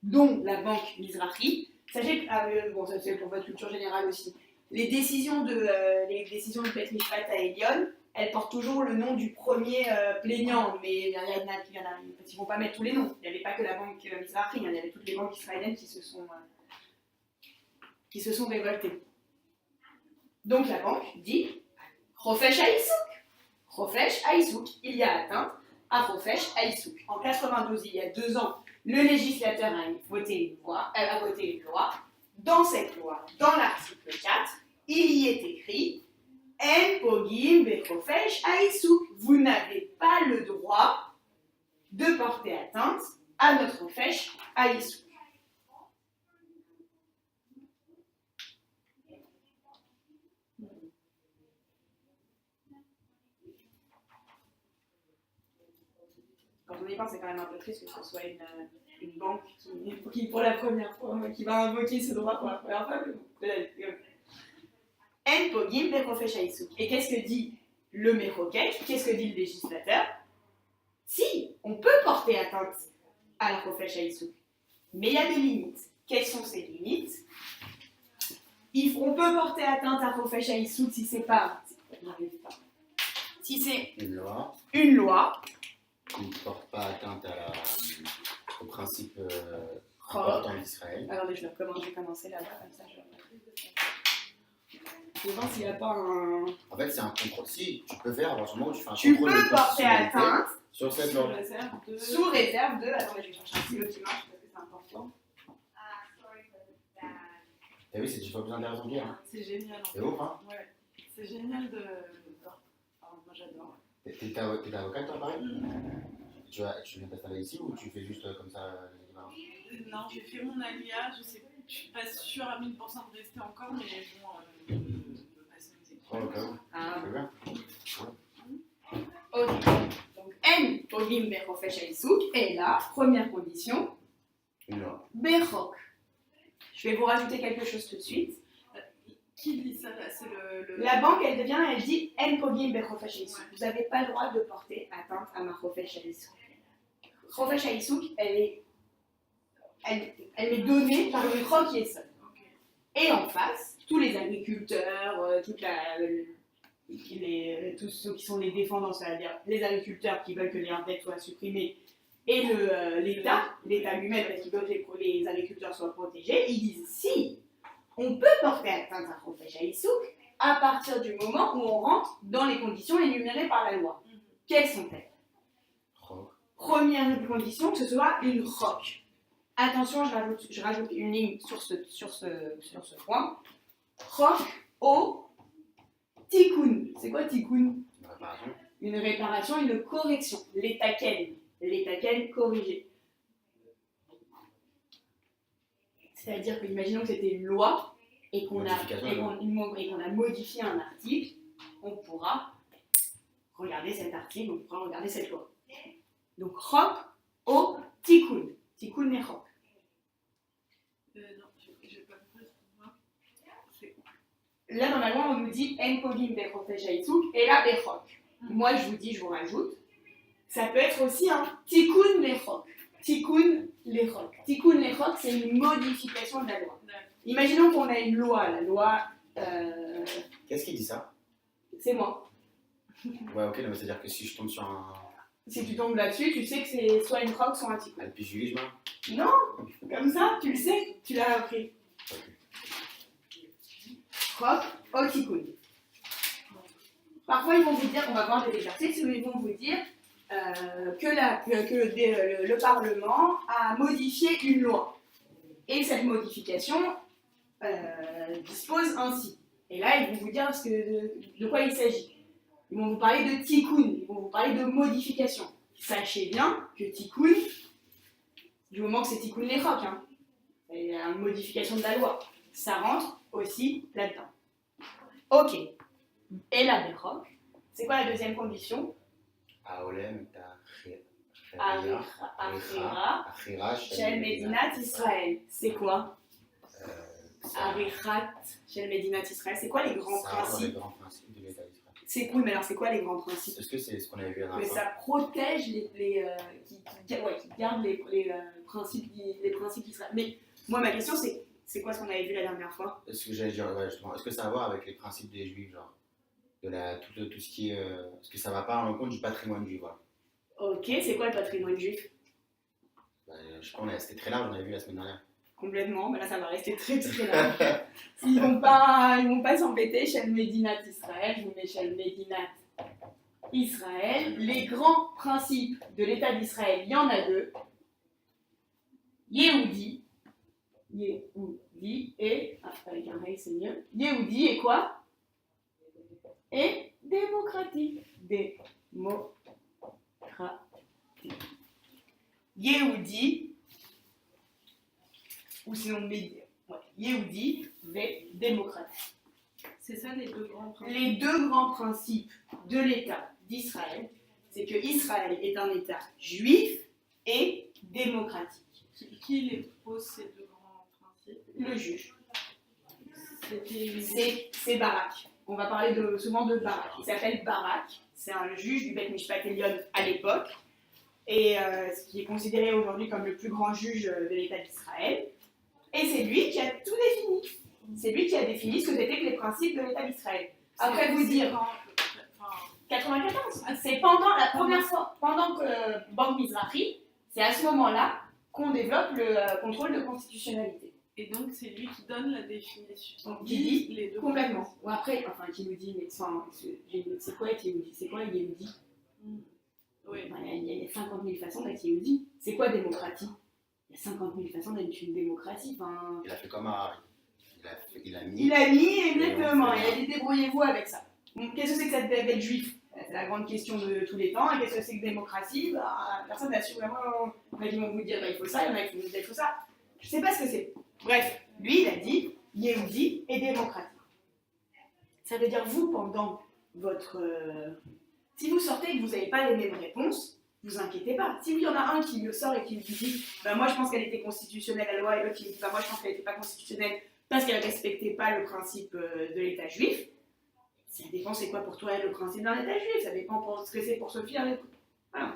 dont la banque Mizrahi. Sachez que, bon, ça c'est pour votre culture générale aussi, les décisions de Beth Mishpat à Elion, elles portent toujours le nom du premier plaignant, mais ils ne vont pas mettre tous les noms. Il n'y avait pas que la banque Mizrahi, il y avait toutes les banques israéliennes qui se sont révoltées. Donc la banque dit Chofesh Haïsouk. Chofesh Haïsouk, il y a atteinte à Chofesh Haïsouk. En 92, il y a 2 ans, le législateur a voté une loi. Dans cette loi, dans l'article 4, il y est écrit En pogim bechofesh haïsouk. Vous n'avez pas le droit de porter atteinte à notre chofesh haïsouk. Quand on y pense, c'est quand même un peu triste que ce soit une banque qui, pour la première fois, qui va invoquer ce droit pour la première fois. En pogim bechofesh haïsouk. Et qu'est-ce que dit le Meroket? Qu'est-ce que dit le législateur? Si, on peut porter atteinte à la chofesh haïsouk, mais il y a des limites. Quelles sont ces limites? On peut porter atteinte à chofesh haïsouk si c'est pas... Si c'est une loi qui ne porte pas atteinte au principe important d'Israël. Attendez, je vais commencer là-bas, comme ça je vais voir s'il n'y a pas un... En fait, c'est un contrôle. Si, tu peux faire, à partir du moment où tu fais un Tu contrôle peux de porter constitutionnalité atteinte sur cette Sous loi. réserve de... sous réserve de... Attendez, je vais chercher un stylo qui marche parce que c'est important. T'as vu, c'est 10 fois plus intéressant que hier. Hein. C'est génial. C'est ouf, hein? Ouais, c'est génial de... Enfin, moi j'adore. T'es avocate, toi, pareil? Tu viens t'installer ici ou tu fais juste comme ça Non, j'ai fait mon alia, je suis pas sûre à 1000% de rester encore, mais bon, de passer mes études. Oh, au cas où. Ah, C'est bien. ok. Donc, En pogim bechofesh haïsouk. Et là, première condition, Une loi. Bechok. Je vais vous rajouter quelque chose tout de suite. Qui dit ça là? C'est le... La banque, elle dit En pogim bechofesh haïsouk. Vous n'avez pas le droit de porter atteinte à ma chofesh haïsouk. Chofesh haïsouk, elle est donnée par le Chok Yesod. Ok. Et en face, tous les agriculteurs, tous ceux qui sont les défendants, c'est-à-dire les agriculteurs qui veulent que les index soient supprimés, et l'État lui-même, parce qu'il veut que les agriculteurs soient protégés, ils disent si on peut porter atteinte à Chofesh haïsouk à partir du moment où on rentre dans les conditions énumérées par la loi. Quelles sont-elles? Première condition, que ce soit une roque. Attention, je rajoute une ligne sur ce point. Roque au tikkun. C'est quoi tikkun? Une réparation. Une réparation, une correction. L'étaken corrigé. C'est-à-dire que, imaginons que c'était une loi et qu'on a modifié un article, on pourra regarder cet article, on pourra regarder cette loi. Donc, roque au tikkun. Tikkun et roque. Non, je vais pas compris. C'est quoi? Là, normalement, on nous dit En pogim bechofesh haïsouk et là, bechok. Moi, je vous rajoute. Ça peut être aussi un tikkun lechok. Tikkun lechok. Tikkun lechok, c'est une modification de la loi. Imaginons qu'on a une loi, la loi. Qu'est-ce qui dit ça? C'est moi. Ouais, ok, mais c'est-à-dire que si je tombe sur un. Si tu tombes là-dessus, tu sais que c'est soit une roque, soit un tikkun. Depuis Julie, je m'en. Non, comme ça, tu le sais, tu l'as appris. Roque au tikkun. Parfois, ils vont vous dire, on va voir des exercices où ils vont vous dire que le Parlement a modifié une loi. Et cette modification dispose ainsi. Et là, ils vont vous dire de quoi il s'agit. Ils vont vous parler de tikkun, ils vont vous parler de modification. Sachez bien que tikkun, du moment que c'est tikkun les rocs, hein, il y a une modification de la loi, ça rentre aussi là-dedans. Ok. Et la Bechok, c'est quoi la deuxième condition? Aolem, Achira, Shel Medinat Israël. C'est quoi? Arichat, Shel Medinat Israël. C'est quoi les grands principes? Les grands principes de l'État d'Israël. C'est cool, mais alors c'est quoi les grands principes? Est-ce que c'est ce qu'on avait vu la Que dernière fois? ça protège qui garde les principes d'Israël. Mais moi, ma question, c'est quoi ce qu'on avait vu la dernière fois? Est-ce que j'allais dire, ouais, justement, est-ce que ça a à voir avec les principes des juifs, genre, tout ce qui est. Est-ce que ça va pas à l'encontre du patrimoine juif, voilà. Ok, c'est quoi le patrimoine juif? Bah, je crois c'était très large, on avait vu la semaine dernière. Complètement, mais là ça va rester très très large. Ils vont pas s'embêter, Shel Medinat Israël, je vous mets Shel Medinat Israël. Les grands principes de l'État d'Israël, il y en a deux. Yehudi et, avec un rey c'est mieux, Yehudi et quoi? Et démocratique. Démocratique. Yehudi, ou sinon Yehudi, et démocratique. C'est ça les deux grands principes. Les deux grands principes de l'État d'Israël, c'est que Israël est un État juif et démocratique. Qui les pose ces deux grands principes? Le juge. C'était C'est Barak. On va parler souvent de Barak. Il s'appelle Barak. C'est un juge du Beth Mishpat Elyon à l'époque. Et ce qui est considéré aujourd'hui comme le plus grand juge de l'État d'Israël. Et c'est lui qui a tout défini. C'est lui qui a défini ce que c'était que les principes de l'État d'Israël. Après vous dire, 94, c'est pendant la première fois, pendant que Banque Mizrahi, c'est à ce moment-là qu'on développe le contrôle de constitutionnalité. Et donc c'est lui qui donne la définition. Donc, qui dit les deux complètement. Ou après, enfin, qui nous dit, mais c'est quoi être Yehudi? C'est quoi Yehudi? Oui. Il y a 50 000 façons d'être Yehudi. C'est quoi démocratie? Il y a 50 000 façons d'être une démocratie. Enfin... Il a fait comme un. Il a mis. Il a mis, exactement. Il a dit débrouillez-vous avec ça. Donc, qu'est-ce que c'est que cette bête juif? C'est la grande question de tous les temps. Et qu'est-ce que c'est que démocratie? Personne n'a su vraiment. Il y en a qui vont vous dire il faut ça, il y en a qui vont vous dire il faut ça. Je ne sais pas ce que c'est. Bref, lui, il a dit Yehudi et démocratie. Ça veut dire vous, pendant votre. Si vous sortez et que vous n'avez pas les mêmes réponses, vous inquiétez pas. S'il y en a un qui le sort et qui vous dit moi je pense qu'elle était constitutionnelle la loi, et l'autre qui dit moi je pense qu'elle n'était pas constitutionnelle parce qu'elle ne respectait pas le principe de l'État juif, ça dépend c'est quoi pour toi le principe d'un État juif, ça dépend pour ce que c'est pour Sophie. Voilà.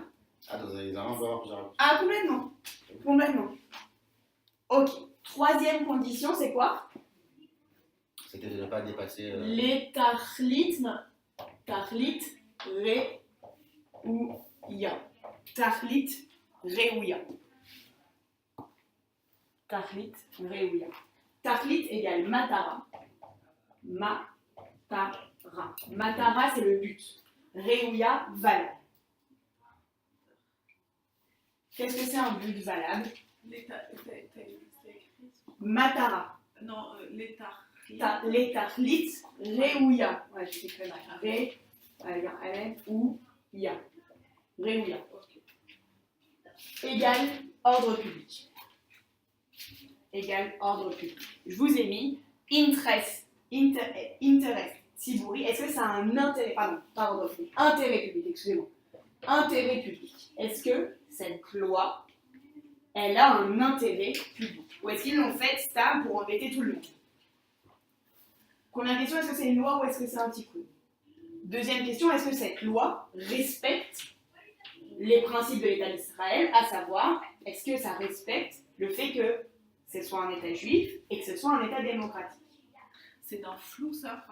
Ah, dans un examen, on peut avoir plusieurs réponses. Ah, complètement. Complètement. Ok. Troisième condition, c'est quoi? C'était de ne pas dépasser. Les tachlit réouya. Tachlit réouya. Tachlit réouya. Tachlit égale matara. Matara. Matara, c'est le but. Réouya, valable. Qu'est-ce que c'est un but valable? L'état écrit. Matara. Non, l'état. L'étachlit réouya. Ouais, je suis très mal. Ré, Alem ou ya. Réouya. Égale ordre public. Égale ordre public. Je vous ai mis interest tibouri. Est-ce que ça a un intérêt, pas ordre public, intérêt public, excusez-moi. Intérêt public. Est-ce que cette loi, elle a un intérêt public? Ou est-ce qu'ils l'ont faite ça pour embêter tout le monde? Première question, est-ce que c'est une loi ou est-ce que c'est un petit coup? Deuxième question, est-ce que cette loi respecte les principes de l'État d'Israël, à savoir, est-ce que ça respecte le fait que ce soit un État juif et que ce soit un État démocratique? C'est d'un flou ça.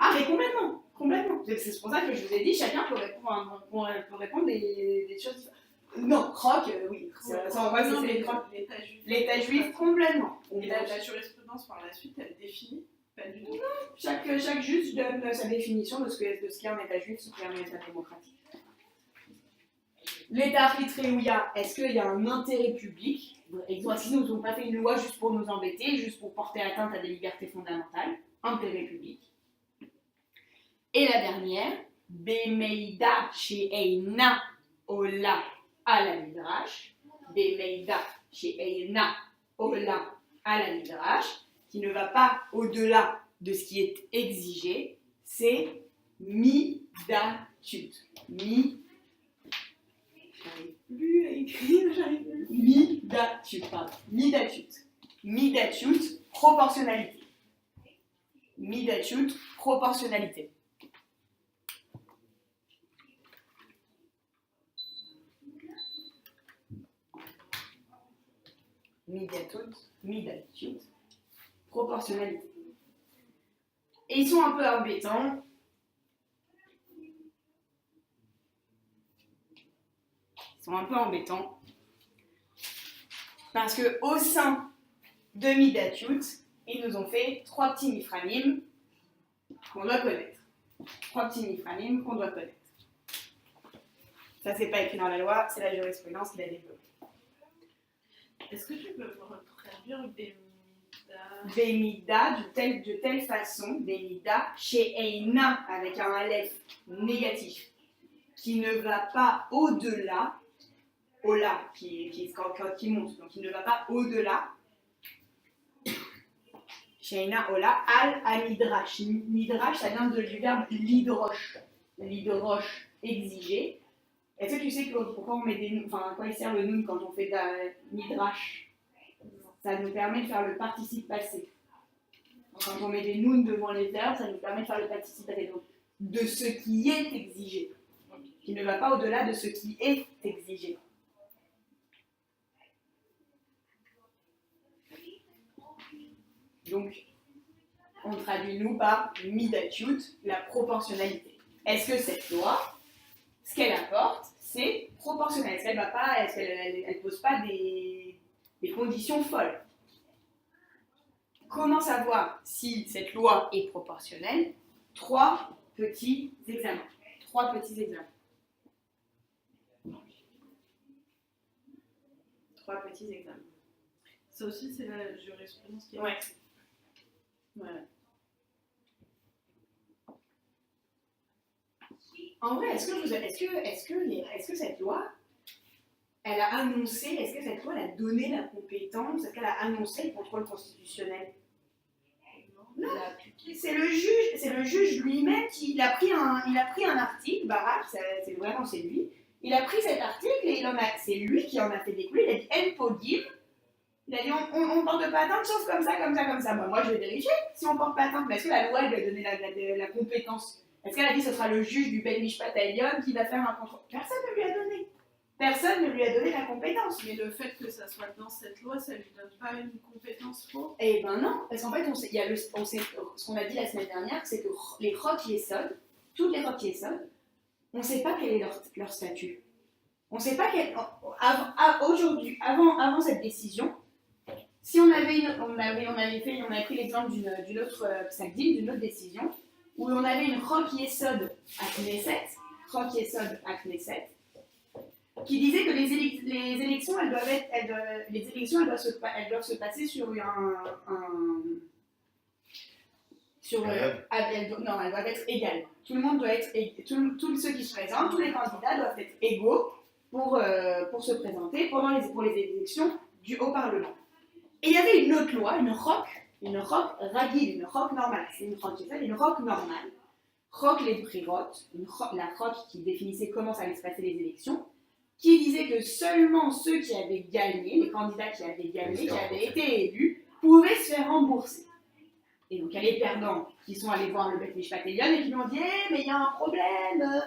Ah mais complètement, complètement. C'est pour ça que je vous ai dit, chacun peut répondre des choses différentes. Non, croc, oui. Ça, on voit non, c'est mais les crocs. l'état juif. L'État juif, complètement. Et la jurisprudence par la suite, elle définit pas du tout. Chaque juge donne sa définition de ce qu'est un État juif, ce qu'est un État démocratique. L'État Ritréouya, est-ce qu'il y a un intérêt public? Si nous n'avons pas fait une loi juste pour nous embêter, juste pour porter atteinte à des libertés fondamentales, intérêt public. Et la dernière, Bemeida she'eina ola ala midrash, Bemeida she'eina ola ala midrash, qui ne va pas au-delà de ce qui est exigé, c'est midatut. J'arrive plus à écrire, Midatut, pardon. Midatut, proportionnalité. Midatut, proportionnalité. midatut, proportionnalité. Et ils sont un peu embêtants. Parce que au sein de midatut, ils nous ont fait 3 petits mifranim qu'on doit connaître. 3 petits mifranim qu'on doit connaître. Ça, c'est pas écrit dans la loi, c'est la jurisprudence qui l'a développé. Est-ce que tu peux me traduire Des midas de telle façon, des midas chez Eina avec un aleph négatif qui ne va pas au-delà, au-là, qui monte, donc il ne va pas au-delà. Chez Eina, au-là, al midrash. Midrash, ça vient du verbe lidrosh. Lidrosh, exiger. Est-ce que tu sais pourquoi on met des, enfin, à quoi il sert le noun quand on fait de midrash? Ça nous permet de faire le participe passé. Quand on met des nouns devant les verbes, ça nous permet de faire le participe passé. Donc, de ce qui est exigé, qui ne va pas au-delà de ce qui est exigé. Donc, on traduit nous par midatut, la proportionnalité. Est-ce que cette loi, ce qu'elle apporte, c'est proportionnel? Est-ce qu'elle va pas, est-ce qu'elle pose pas des conditions folles? Comment savoir si cette loi est proportionnelle? 3 petits examens. 3 petits examens. 3 petits examens. Ça aussi, c'est la jurisprudence qui est. Ouais. Voilà. En vrai, est-ce que cette loi, elle a annoncé, est-ce que cette loi elle a donné la compétence, est-ce qu'elle a annoncé le contrôle constitutionnel? Non, c'est le juge lui-même qui a pris un article, Barak, c'est lui. Il a pris cet article et c'est lui qui en a fait découler. Il a dit En Pogim. Il a dit on porte pas atteinte sauf comme ça, comme ça, comme ça. Moi je vais vérifier si on porte pas atteinte. Mais est-ce que la loi elle lui a donné la compétence? Est-ce qu'elle a dit que ce sera le juge du Ben Mishpat Elyon qui va faire un contrôle? Personne ne lui a donné. Personne ne lui a donné la compétence. Mais le fait que ça soit dans cette loi, ça ne lui donne pas une compétence pour? Eh ben non, parce qu'en fait, ce qu'on a dit la semaine dernière, c'est que les Chok Yesod, toutes les Chok Yesod, on ne sait pas quel est leur statut. On ne sait pas aujourd'hui, avant cette décision, si on avait pris l'exemple d'une autre psagdim, d'une autre décision, où on avait une Chok Yesod à Knesset, qui disait que les élections, elles doivent se passer sur elles doivent être égales. Tout le monde doit être, tous ceux qui se présentent, tous les candidats doivent être égaux pour se présenter pour les élections du Haut-Parlement. Et il y avait une autre loi, une roque ragile, une roque normale. C'est une roque normale. Roque les prirotes, la roque qui définissait comment ça allait se passer les élections, qui disait que seulement ceux qui avaient gagné, les candidats qui avaient gagné, qui avaient été élus, pouvaient se faire rembourser. Et donc il y a les perdants qui sont allés voir le Beth Mishpat Elyon et qui lui ont dit mais il y a un problème,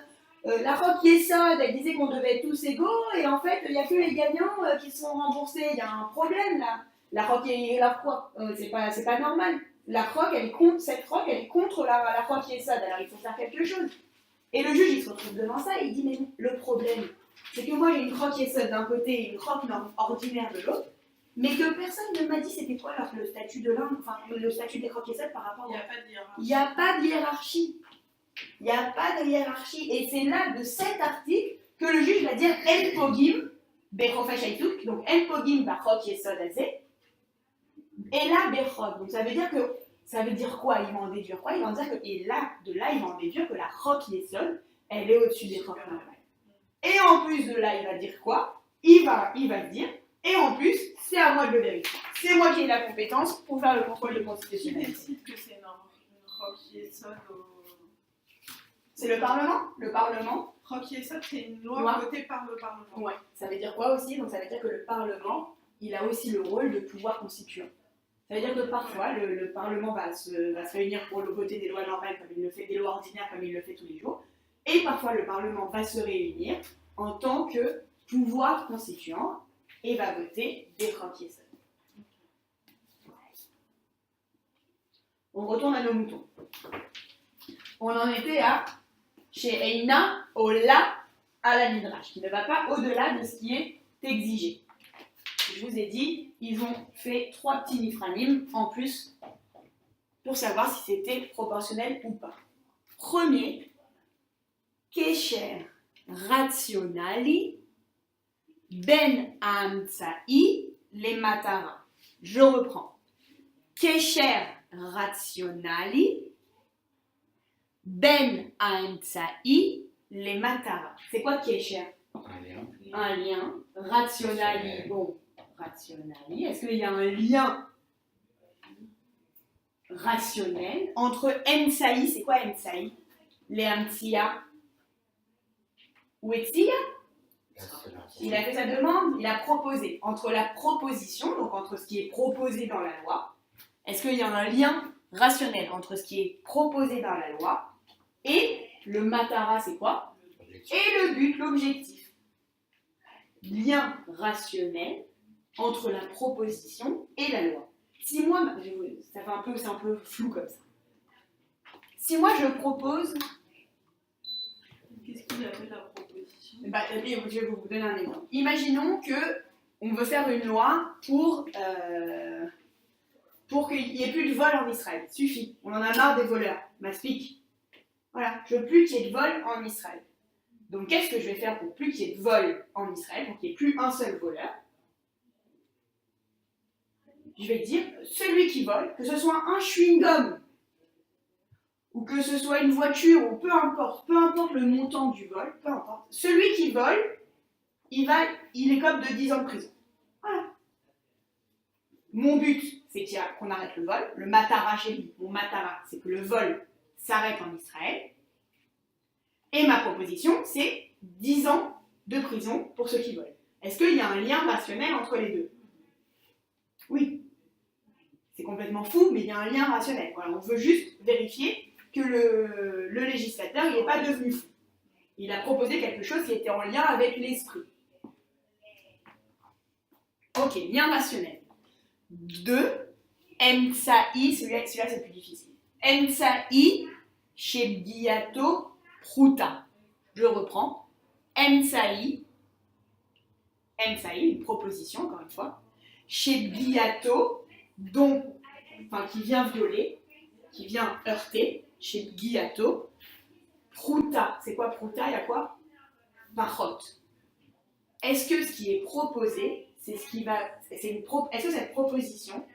la roque Yesod, elle disait qu'on devait être tous égaux et en fait il n'y a que les gagnants qui sont remboursés, il y a un problème là. La roque est la quoi c'est pas normal. La roque, cette roque, elle est contre la roque Yesod, alors il faut faire quelque chose. Et le juge il se retrouve devant ça et il dit mais le problème, c'est que moi j'ai une roque Yesod d'un côté et une roque ordinaire de l'autre, mais que personne ne m'a dit c'était quoi le statut de l'un, enfin le statut des roques Yesod par rapport à... Il n'y a pas de hiérarchie. Il n'y a pas de hiérarchie. Et c'est là, de cet article, que le juge va dire El Pogim, Bechofesh Aituk, donc El Pogim Bachok Yesod Azé, et là Bechok. Donc ça veut dire quoi? Il va en déduire quoi? Il va en dire que, et là, il va en déduire que la roque Yesod, elle est au-dessus des roques normales. Et en plus de là, il va dire quoi? Il va dire, et en plus, c'est à moi de le vérifier. C'est moi qui ai la compétence pour faire le contrôle de constitutionnalité. Qui décide que c'est une roque Yesod C'est le Parlement. Le Parlement. Roque Yesod, c'est une loi votée par le Parlement. Ouais. Ça veut dire quoi aussi? Donc ça veut dire que le Parlement, il a aussi le rôle de pouvoir constituant. Ça veut dire que parfois, le Parlement va se réunir pour voter des lois normales comme il le fait, des lois ordinaires comme il le fait tous les jours. Et parfois, le Parlement va se réunir en tant que pouvoir constituant et va voter des roques Yesod. On retourne à nos moutons. On en était à chez Eina, au la à la midrash, qui ne va pas au-delà de ce qui est exigé. Je vous ai dit, ils ont fait 3 petits nifranim en plus pour savoir si c'était proportionnel ou pas. Premier, kesher rationali ben amtsa'i le matara. Je reprends. Kesher rationali ben amtsa'i le matara. C'est quoi kesher? Un lien. Rationali. Bon, rationali. Est-ce qu'il y a un lien rationnel entre emtsa'i? C'est quoi emtsa'i? Les amtsia ou etzia? Il a fait sa demande, il a proposé. Entre la proposition, donc entre ce qui est proposé dans la loi, est-ce qu'il y a un lien rationnel entre ce qui est proposé dans la loi et le matara, c'est quoi? Et le but, l'objectif. Lien rationnel entre la proposition et la loi. Si moi, c'est un peu flou comme ça. Si moi je propose, Qu'est-ce qu'il appelle la proposition? je vais vous donner un exemple. Imaginons que on veut faire une loi pour qu'il n'y ait plus de vol en Israël. Suffit. On en a marre des voleurs. M'explique. Voilà. Je veux plus qu'il y ait de vol en Israël. Donc qu'est-ce que je vais faire pour plus qu'il y ait de vol en Israël, pour qu'il n'y ait plus un seul voleur? Je vais dire, celui qui vole, que ce soit un chewing-gum, ou que ce soit une voiture, ou peu importe le montant du vol, peu importe, celui qui vole, il écope de 10 ans de prison. Voilà. Mon but, c'est qu'on arrête le vol. Le matara chez lui, mon matara, c'est que le vol s'arrête en Israël. Et ma proposition, c'est 10 ans de prison pour ceux qui volent. Est-ce qu'il y a un lien rationnel entre les deux? Oui. C'est complètement fou, mais il y a un lien rationnel. Voilà, on veut juste vérifier que le législateur n'est pas devenu fou. Il a proposé quelque chose qui était en lien avec l'esprit. Ok, lien rationnel. 2. Emtsa'i, celui-là c'est le plus difficile. Emtsa'i shebgiato pruta. Je reprends. Emtsa'i, une proposition, encore une fois. Shebgiato, qui vient violer, qui vient heurter. Shebgiato. Pruta, c'est quoi pruta? Il y a quoi? Parot. Est-ce que ce qui est proposé, est-ce que cette proposition,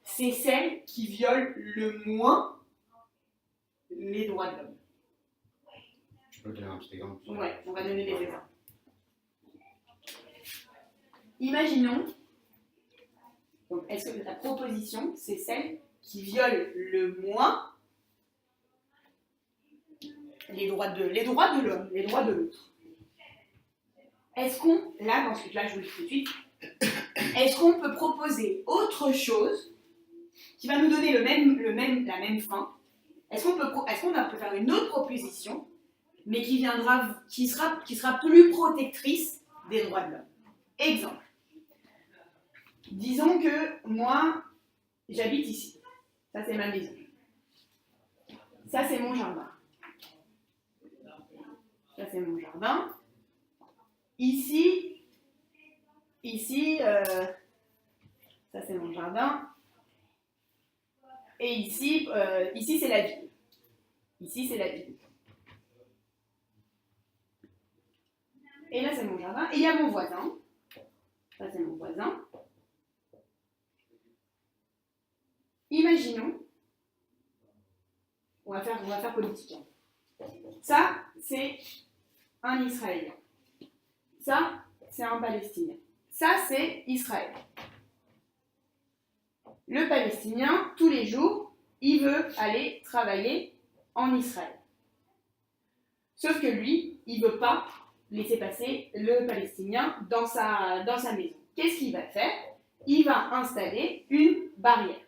c'est celle qui viole le moins les droits de l'homme? Tu peux donner un petit exemple? Ouais, on va donner des exemples. Imaginons, donc, est-ce que la proposition, c'est celle qui viole le moins les droits de l'homme, les droits de l'autre? Est-ce qu'on, là je vous le dis tout de suite, est-ce qu'on peut proposer autre chose qui va nous donner la même fin? Est-ce qu'on peut faire une autre proposition, mais qui sera plus protectrice des droits de l'homme? Exemple. Disons que moi, j'habite ici. Ça, c'est ma maison. Ça, c'est mon jardin. Ça, c'est mon jardin. Ici, ça, c'est mon jardin. Et ici, c'est la ville. Ici, c'est la ville. Et là, c'est mon jardin. Et il y a mon voisin. Ça, c'est mon voisin. Imaginons, on va faire politique. Ça, c'est un Israélien. Ça, c'est un Palestinien. Ça, c'est Israël. Le Palestinien, tous les jours, il veut aller travailler en Israël. Sauf que lui, il ne veut pas laisser passer le Palestinien dans sa maison. Qu'est-ce qu'il va faire? Il va installer une barrière.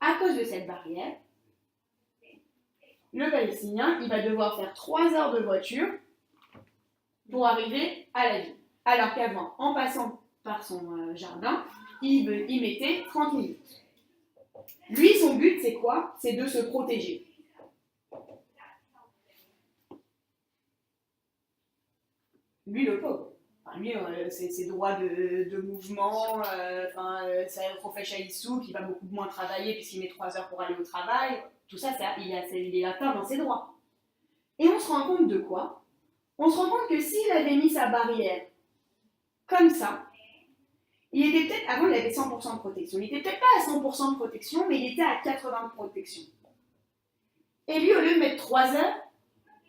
À cause de cette barrière, le Palestinien, il va devoir faire 3 heures de voiture pour arriver à la ville. Alors qu'avant, en passant par son jardin, il mettait 30 minutes. Lui, son but, c'est quoi? C'est de se protéger. Lui, le pauvre. Enfin, lui, ses droits de mouvement, c'est Profèche Aïssou qui va beaucoup moins travailler puisqu'il met 3 heures pour aller au travail. Tout ça, il est atteint dans ses droits. Et on se rend compte de quoi? On se rend compte que s'il avait mis sa barrière comme ça, il était peut-être, avant il avait 100% de protection, il était peut-être pas à 100% de protection, mais il était à 80% de protection. Et lui, au lieu de mettre 3 heures,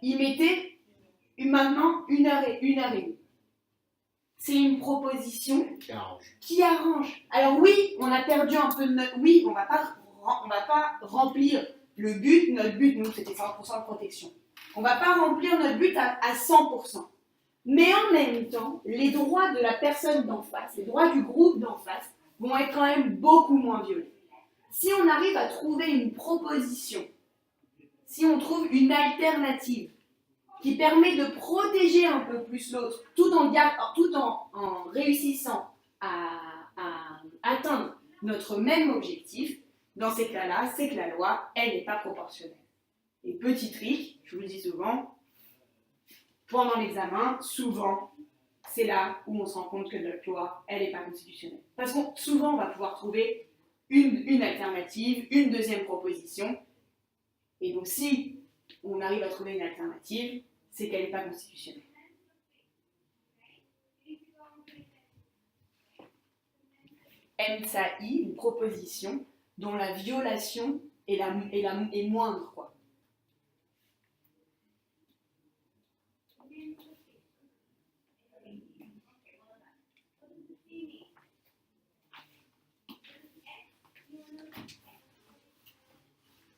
il mettait maintenant 1 heure et demie. C'est une proposition qui arrange. Alors oui, on a perdu un peu de notre... Oui, on va pas remplir le but. Notre but, nous, c'était 100% de protection. On va pas remplir notre but à 100%. Mais en même temps, les droits de la personne d'en face, les droits du groupe d'en face, vont être quand même beaucoup moins violés. Si on arrive à trouver une proposition, si on trouve une alternative qui permet de protéger un peu plus l'autre, tout en réussissant à atteindre notre même objectif, dans ces cas-là, c'est que la loi, elle n'est pas proportionnelle. Et petit trick, je vous le dis souvent, pendant l'examen, souvent, c'est là où on se rend compte que notre loi, elle n'est pas constitutionnelle. Parce que souvent, on va pouvoir trouver une alternative, une deuxième proposition. Et donc, si on arrive à trouver une alternative, c'est qu'elle n'est pas constitutionnelle. MSAI, une proposition dont la violation est moindre, quoi.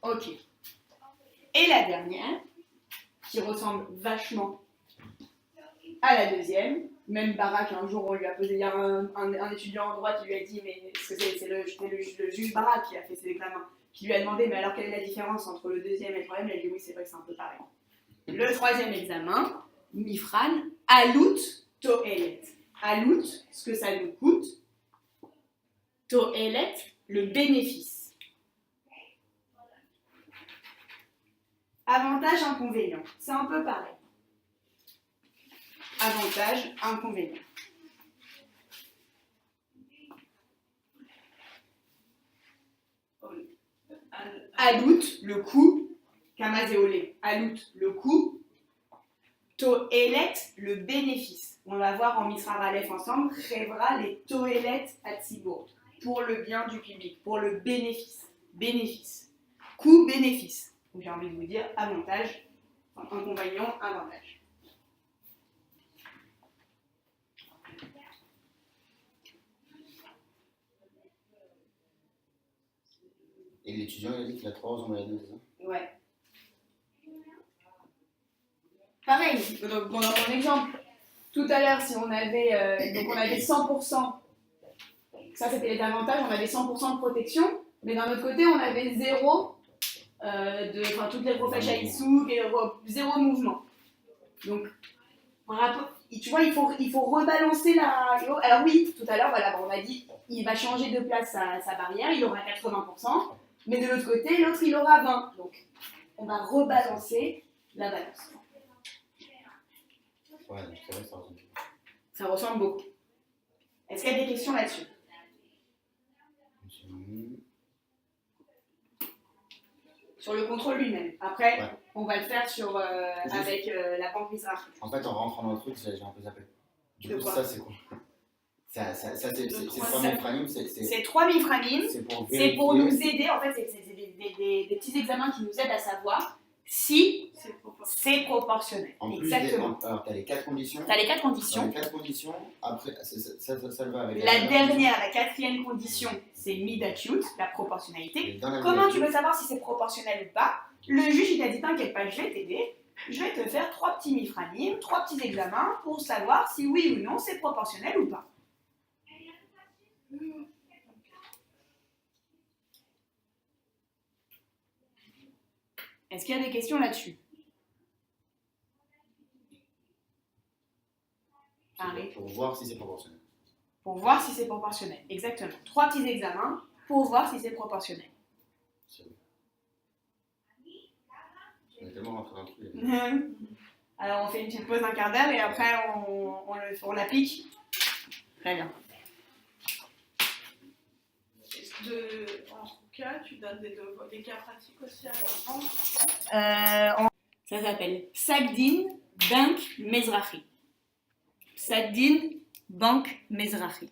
Ok. Et la dernière, qui ressemble vachement à la deuxième, même Barak, un jour on lui a posé, il y a un étudiant en droit qui lui a dit, mais c'est le juge Barak qui a fait ses examens, qui lui a demandé, mais alors quelle est la différence entre le deuxième et le troisième? Il a dit oui, c'est vrai que c'est un peu pareil. Le troisième examen, Mifran, Alout Toelet. Alout, ce que ça nous coûte, Toelet, le bénéfice. Avantage, inconvénient, c'est un peu pareil. Avantage, inconvénient. Alout, le coût. Kamazéolé. Alout, le coût. Toelet, le bénéfice. On va voir en Misra Ralef ensemble. Rêvera les Toelet Hatsibour. Pour le bien du public, pour le bénéfice. Bénéfice. Coût-bénéfice. Donc j'ai envie de vous dire avantage, inconvénient, avantage. Et l'étudiant, il a dit qu'il a 3 heures en moyenne, c'est ça? Ouais. Pareil, donc dans mon exemple, tout à l'heure, si on avait, donc on avait 100%, ça c'était les avantages, on avait 100% de protection, mais d'un autre côté, on avait 0 toutes les profèches Aïssou, et 0 mouvement. Donc, tu vois, il faut rebalancer la... Alors oui, tout à l'heure, voilà, on a dit, il va changer de place sa barrière, il aura 80%, mais de l'autre côté, l'autre, il aura 20%. Donc, on va rebalancer la balance. Ouais, c'est vrai, ça ressemble. Ça ressemble beaucoup. Est-ce qu'il y a des questions là-dessus? Sur le contrôle lui-même. Après, ouais. On va le faire avec la banque Mizrahi. En fait, en rentrant dans le truc, j'ai un peu zappé. Du coup, ça, c'est quoi? C'est 3000 franim. C'est 3000 franim. C'est pour nous aider. En fait, c'est des petits examens qui nous aident à savoir si c'est proportionnel. En plus, exactement. Alors, tu as les 4 conditions. Tu as les 4 conditions. Dans les 4 conditions, après, ça le va avec la dernière, la 4e condition, c'est midatut, la proportionnalité. Comment tu veux savoir si c'est proportionnel ou pas? Le juge, il t'a dit, t'inquiète pas, je vais t'aider. Je vais te faire 3 petits mifranim, 3 petits examens pour savoir si oui ou non c'est proportionnel ou pas. Est-ce qu'il y a des questions là-dessus? Pour voir si c'est proportionnel. Pour voir si c'est proportionnel, exactement. 3 petits examens pour voir si c'est proportionnel. C'est bon. On est tellement rentré dans le truc. Alors on fait une petite pause d'un quart d'heure et après on l'applique. Très bien. En cas, tu donnes des cas pratiques aussi à l'enfant. Ça s'appelle Psak-Din Bank Mezrahi. Psak-Din Bank Mezrahi.